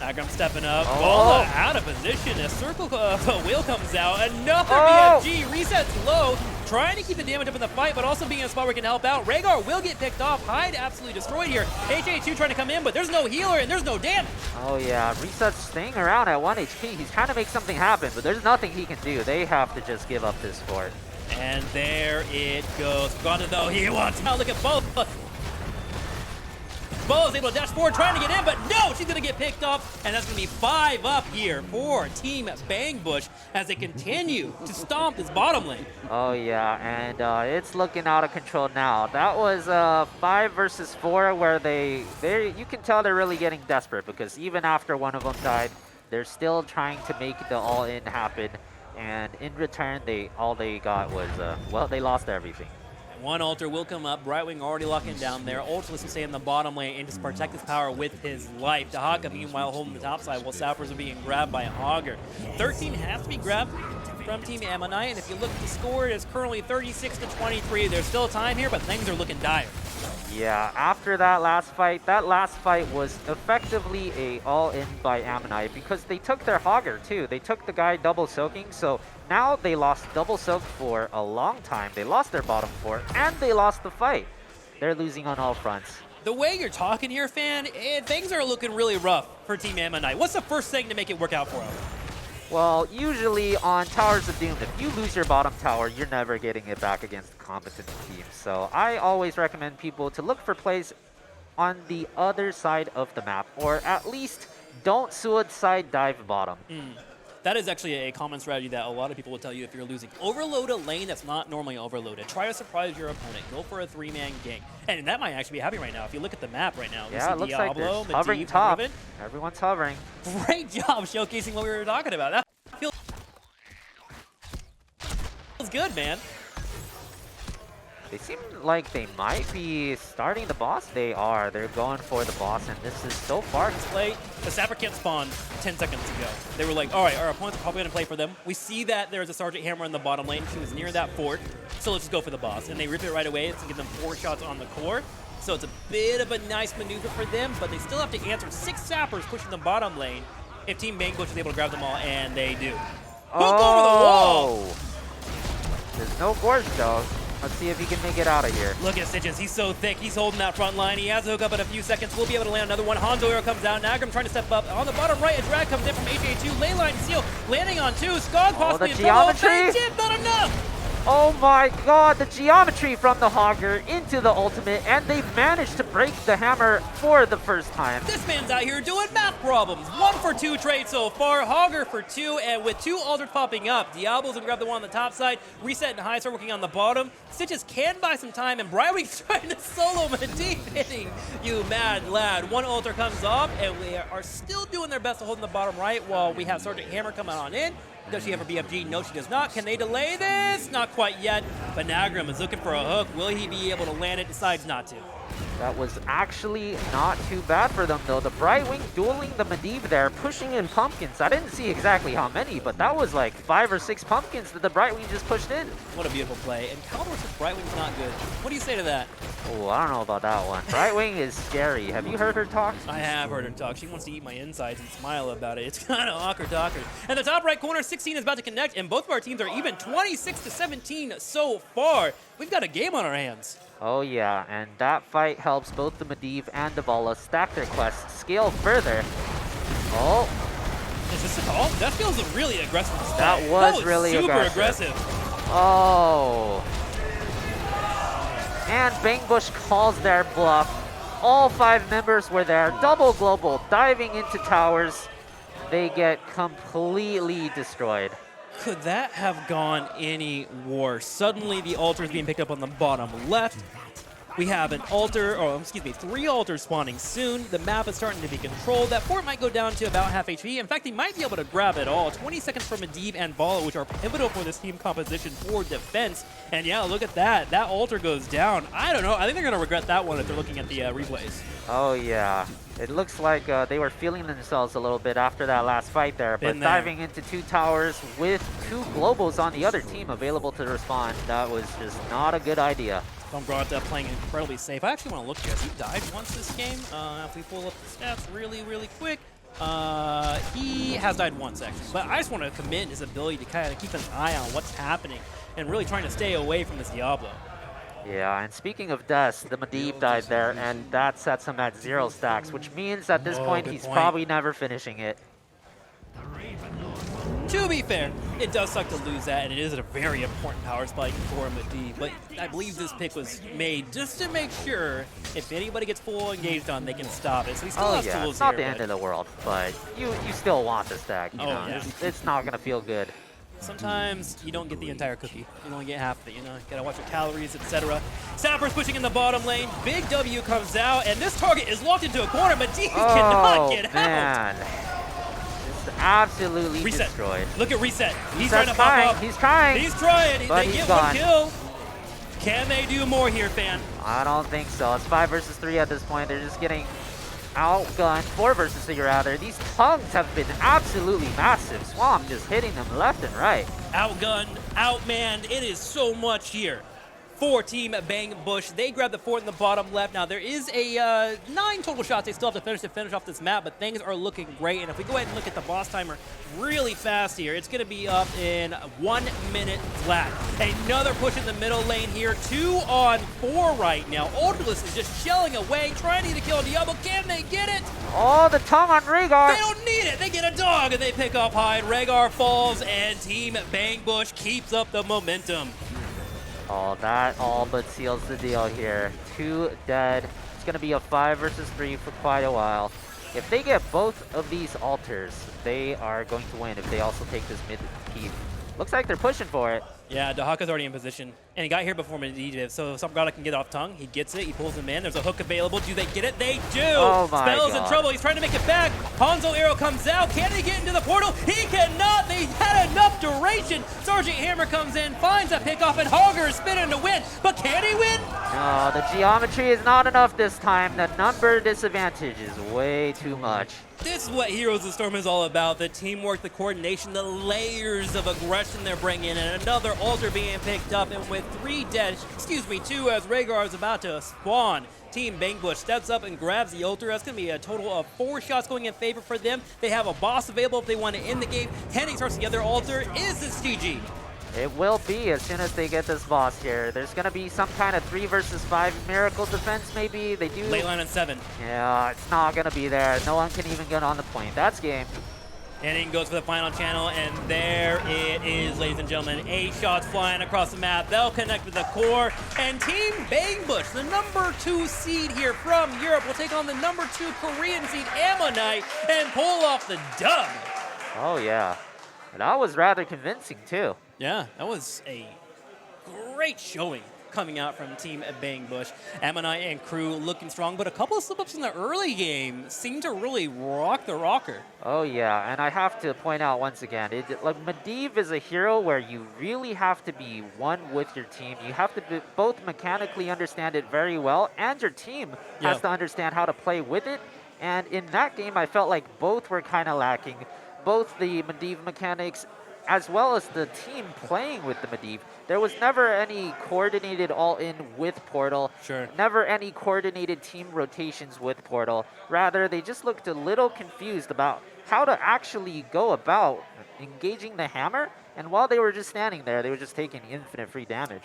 A: Agram stepping up. Vala out of position. A circle wheel comes out. Another BFG resets low. Trying to keep the damage up in the fight, but also being in a spot where he can help out. Rhaegar will get picked off. Hyde absolutely destroyed here. HA2 trying to come in, but there's no healer and there's no damage.
B: Oh yeah, Reset's staying around at 1 HP. He's trying to make something happen, but there's nothing he can do. They have to just give up this fort.
A: And there it goes. Gonna though, he wants. Now look at both. Bo's able to dash forward, trying to get in, but no, she's gonna get picked off, and that's gonna be 5 up here for Team Bangbush as they continue to stomp this bottom lane.
B: Oh yeah, and it's looking out of control now. That was 5 versus 4 where they you can tell they're really getting desperate, because even after one of them died, they're still trying to make the all-in happen. And in return, all they got was, well, they lost everything.
A: One altar will come up. Brightwing already locking down there. Ultralisk will stay in the bottom lane and just protect his power with his life. Dahaka, meanwhile, holding the top side while Sappers are being grabbed by Hogger. 13 has to be grabbed from Team Ammonite, and if you look at the score, it is currently 36-23. There's still time here, but things are looking dire.
B: Yeah, after that last fight was effectively a all-in by Ammonite because they took their Hogger too. They took the guy double soaking, so now they lost double soak for a long time. They lost their bottom 4 and they lost the fight. They're losing on all fronts.
A: The way you're talking here, fan, things are looking really rough for Team Ammonite. What's the first thing to make it work out for them?
B: Well, usually on Towers of Doom, if you lose your bottom tower, you're never getting it back against a competent team. So I always recommend people to look for plays on the other side of the map, or at least don't suicide dive bottom.
A: That is actually a common strategy that a lot of people will tell you if you're losing. Overload a lane that's not normally overloaded. Try to surprise your opponent. Go for a 3-man gank. And that might actually be happening right now. If you look at the map right now,
B: yeah, it looks
A: Diablo,
B: like they're hovering top.
A: Riven.
B: Everyone's hovering.
A: Great job showcasing what we were talking about. That feels good, man.
B: They seem like they might be starting the boss. They are. They're going for the boss, and this is so far.
A: Play. The Sapper can't spawn 10 seconds ago. They were like, all right, our opponents are probably going to play for them. We see that there's a Sergeant Hammer in the bottom lane. She was near that fort, so let's just go for the boss. And they rip it right away. It's going to give them 4 shots on the core. So it's a bit of a nice maneuver for them, but they still have to answer 6 Sappers pushing the bottom lane if Team Bang Bush is able to grab them all, and they do. Hook over the wall!
B: There's no Gorge, though. Let's see if he can make it out of here.
A: Look at Stitches. He's so thick. He's holding that front line. He has a hook up in a few seconds. We'll be able to land another one. Hanzo Hero comes out. Nagram trying to step up. On the bottom right, a drag comes in from HA2. Leyline Seal landing on 2. Skog possibly in trouble.
B: Geometry!
A: Tip, not enough!
B: Oh my god, the geometry from the Hogger into the ultimate, and they managed to break the hammer for the first time.
A: This man's out here doing math problems. 1 for 2 trade so far, Hogger for 2, and with 2 altars popping up, Diablo's gonna grab the one on the top side, Reset and High start working on the bottom. Stitches can buy some time, and Brywing's trying to solo Medivh, hitting you mad lad. 1 altar comes off, and we are still doing their best to hold in the bottom right while we have Sergeant Hammer coming on in. Does she have her BFG? No, she does not. Can they delay this? Not quite yet, but Nagram is looking for a hook. Will he be able to land it? Decides not to.
B: That was actually not too bad for them, though. The Brightwing dueling the Medivh there, pushing in pumpkins. I didn't see exactly how many, but that was like 5 or 6 pumpkins that the Brightwing just pushed in.
A: What a beautiful play. And Khaldor says Brightwing's not good. What do you say to that?
B: Oh, I don't know about that one. Brightwing is scary. Have you heard her talk?
A: I have heard her talk. She wants to eat my insides and smile about it. It's kind of awkward. And the top right corner, 16 is about to connect, and both of our teams are even 26-17 so far. We've got a game on our hands.
B: Oh yeah, and that fight helps both the Medivh and the Vala stack their quests, scale further. Oh.
A: Is this a call? That feels really aggressive.
B: That was really
A: super aggressive.
B: Oh. And Bangbush calls their bluff. All 5 members were there, double global, diving into towers. They get completely destroyed.
A: Could that have gone any worse? Suddenly the altar is being picked up on the bottom left. We have an altar, or excuse me, 3 altars spawning soon. The map is starting to be controlled. That fort might go down to about half HP. In fact, they might be able to grab it all. 20 seconds for Medivh and Vala, which are pivotal for this team composition for defense. And yeah, look at that. That altar goes down. I don't know. I think they're going to regret that one if they're looking at the replays.
B: Oh, yeah. It looks like they were feeling themselves a little bit after that last fight there. But diving into 2 towers with 2 globals on the other team available to respond, that was just not a good idea.
A: Granta playing incredibly safe. I actually want to look here. He died once this game. If we pull up the stats really quick, he has died once actually. But I just want to commend his ability to kind of keep an eye on what's happening and really trying to stay away from this Diablo.
B: Yeah, and speaking of deaths, the Medivh died there, and that sets him at 0 stacks, which means at this point he's probably never finishing it.
A: To be fair, it does suck to lose that, and it is a very important power spike for Medivh, but I believe this pick was made just to make sure if anybody gets full engaged on, they can stop it. So he still has tools
B: it's not
A: here,
B: the end of the world, but you still want the stack, you know?
A: Yeah.
B: It's not going to feel good.
A: Sometimes you don't get the entire cookie. You only get half of it, you know? You gotta watch your calories, etc. Sapper's pushing in the bottom lane. Big W comes out, and this target is locked into a corner. Medivh cannot get out.
B: Absolutely destroyed.
A: Look at Reset. He's trying to pop up.
B: He's trying.
A: He's trying.
B: But
A: they
B: he's
A: get
B: gone.
A: 1 kill. Can they do more here, fan?
B: I don't think so. It's 5 versus 3 at this point. They're just getting outgunned. 4 versus 3 rather. These tongues have been absolutely massive. Swamp just hitting them left and right.
A: Outgunned, outmanned. It is so much here. For Team Bang Bush. They grab the fort in the bottom left. Now, there is a 9 total shots they still have to finish off this map, but things are looking great. And if we go ahead and look at the boss timer really fast here, it's going to be up in 1 minute flat. Another push in the middle lane here. 2 on 4 right now. Ultralist is just shelling away, trying to get a kill on Diablo. Can they get it?
B: Oh, the tongue on Rhaegar.
A: They don't need it. They get a dog, and they pick off Hyde. Rhaegar falls, and Team Bang Bush keeps up the momentum.
B: Oh, that all but seals the deal here. 2 dead. It's going to be a 5 versus 3 for quite a while. If they get both of these altars, they are going to win if they also take this mid keep. Looks like they're pushing for it.
A: Yeah, Dahaka's already in position, and he got here before Medivh, so Samgata can get off tongue. He gets it, he pulls him in. There's a hook available. Do they get it? They do!
B: Oh my
A: Spell's
B: God.
A: in trouble. He's trying to make it back. Hanzo arrow comes out. Can he get into the portal? He cannot! They had enough duration. Sergeant Hammer comes in, finds a pickoff, and Hogger is spinning to win. But can he win?
B: No, the geometry is not enough this time. The number disadvantage is way too much.
A: This is what Heroes of the Storm is all about. The teamwork, the coordination, the layers of aggression they're bringing, and another altar being picked up. And with 3 dead, two as Rhaegar is about to spawn, Team Bangbush steps up and grabs the altar. That's going to be a total of 4 shots going in favor for them. They have a boss available if they want to end the game. Henning starts the other altar. Is this GG?
B: It will be as soon as they get this boss here. There's going to be some kind of 3 versus 5 miracle defense maybe. They do.
A: Late line on 7.
B: Yeah, it's not going to be there. No one can even get on the point. That's game.
A: Henning goes for the final channel, and there it is, ladies and gentlemen. 8 shots flying across the map. They'll connect with the core, and Team Bangbush, the number 2 seed here from Europe, will take on the number 2 Korean seed Ammonite and pull off the dub.
B: Oh, yeah. That was rather convincing, too.
A: Yeah, that was a great showing coming out from Team Bangbush. Ammonite and crew looking strong, but a couple of slip-ups in the early game seemed to really rock the rocker.
B: Oh yeah, and I have to point out once again, like Medivh is a hero where you really have to be one with your team. You have to both mechanically understand it very well, and your team has to understand how to play with it. And in that game, I felt like both were kind of lacking. Both the Medivh mechanics as well as the team playing with the Medivh. There was never any coordinated all-in with Portal.
A: Sure.
B: Never any coordinated team rotations with Portal. Rather, they just looked a little confused about how to actually go about engaging the hammer. And while they were just standing there, they were just taking infinite free damage.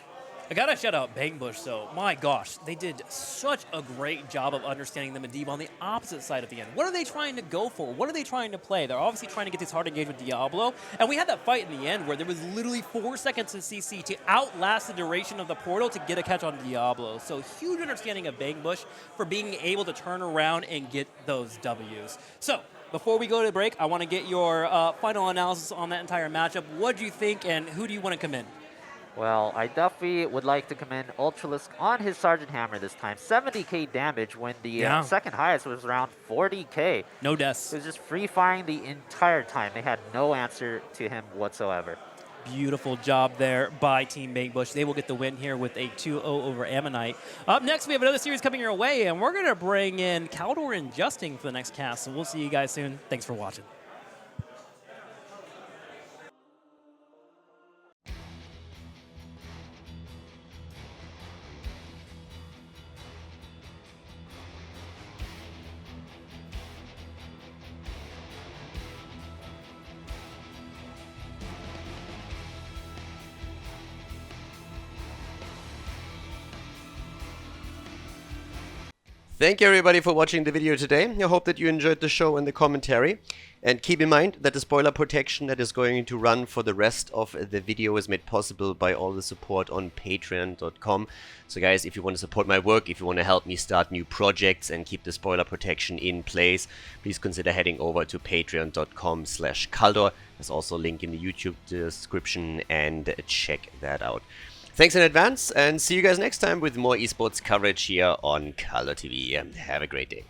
A: I gotta shout out Bangbush, though. My gosh, they did such a great job of understanding the Medivh on the opposite side at the end. What are they trying to go for? What are they trying to play? They're obviously trying to get this hard engage with Diablo, and we had that fight in the end where there was literally 4 seconds in CC to outlast the duration of the portal to get a catch on Diablo. So huge understanding of Bangbush for being able to turn around and get those Ws. So before we go to break, I want to get your final analysis on that entire matchup. What do you think, and who do you want to come in?
B: Well, I definitely would like to commend Ultralisk on his Sergeant Hammer this time. 70k damage when the second highest was around 40k.
A: No deaths.
B: It was just free firing the entire time. They had no answer to him whatsoever.
A: Beautiful job there by Team Bangbush. They will get the win here with a 2-0 over Ammonite. Up next, we have another series coming your way, and we're going to bring in Khaldor and Justin for the next cast. So we'll see you guys soon. Thanks for watching.
C: Thank you everybody for watching the video today. I hope that you enjoyed the show and the commentary. And keep in mind that the spoiler protection that is going to run for the rest of the video is made possible by all the support on patreon.com. So guys, if you want to support my work, if you want to help me start new projects and keep the spoiler protection in place, please consider heading over to patreon.com/Khaldor. There's also a link in the YouTube description, and check that out. Thanks in advance, and see you guys next time with more esports coverage here on Khaldor TV. Have a great day.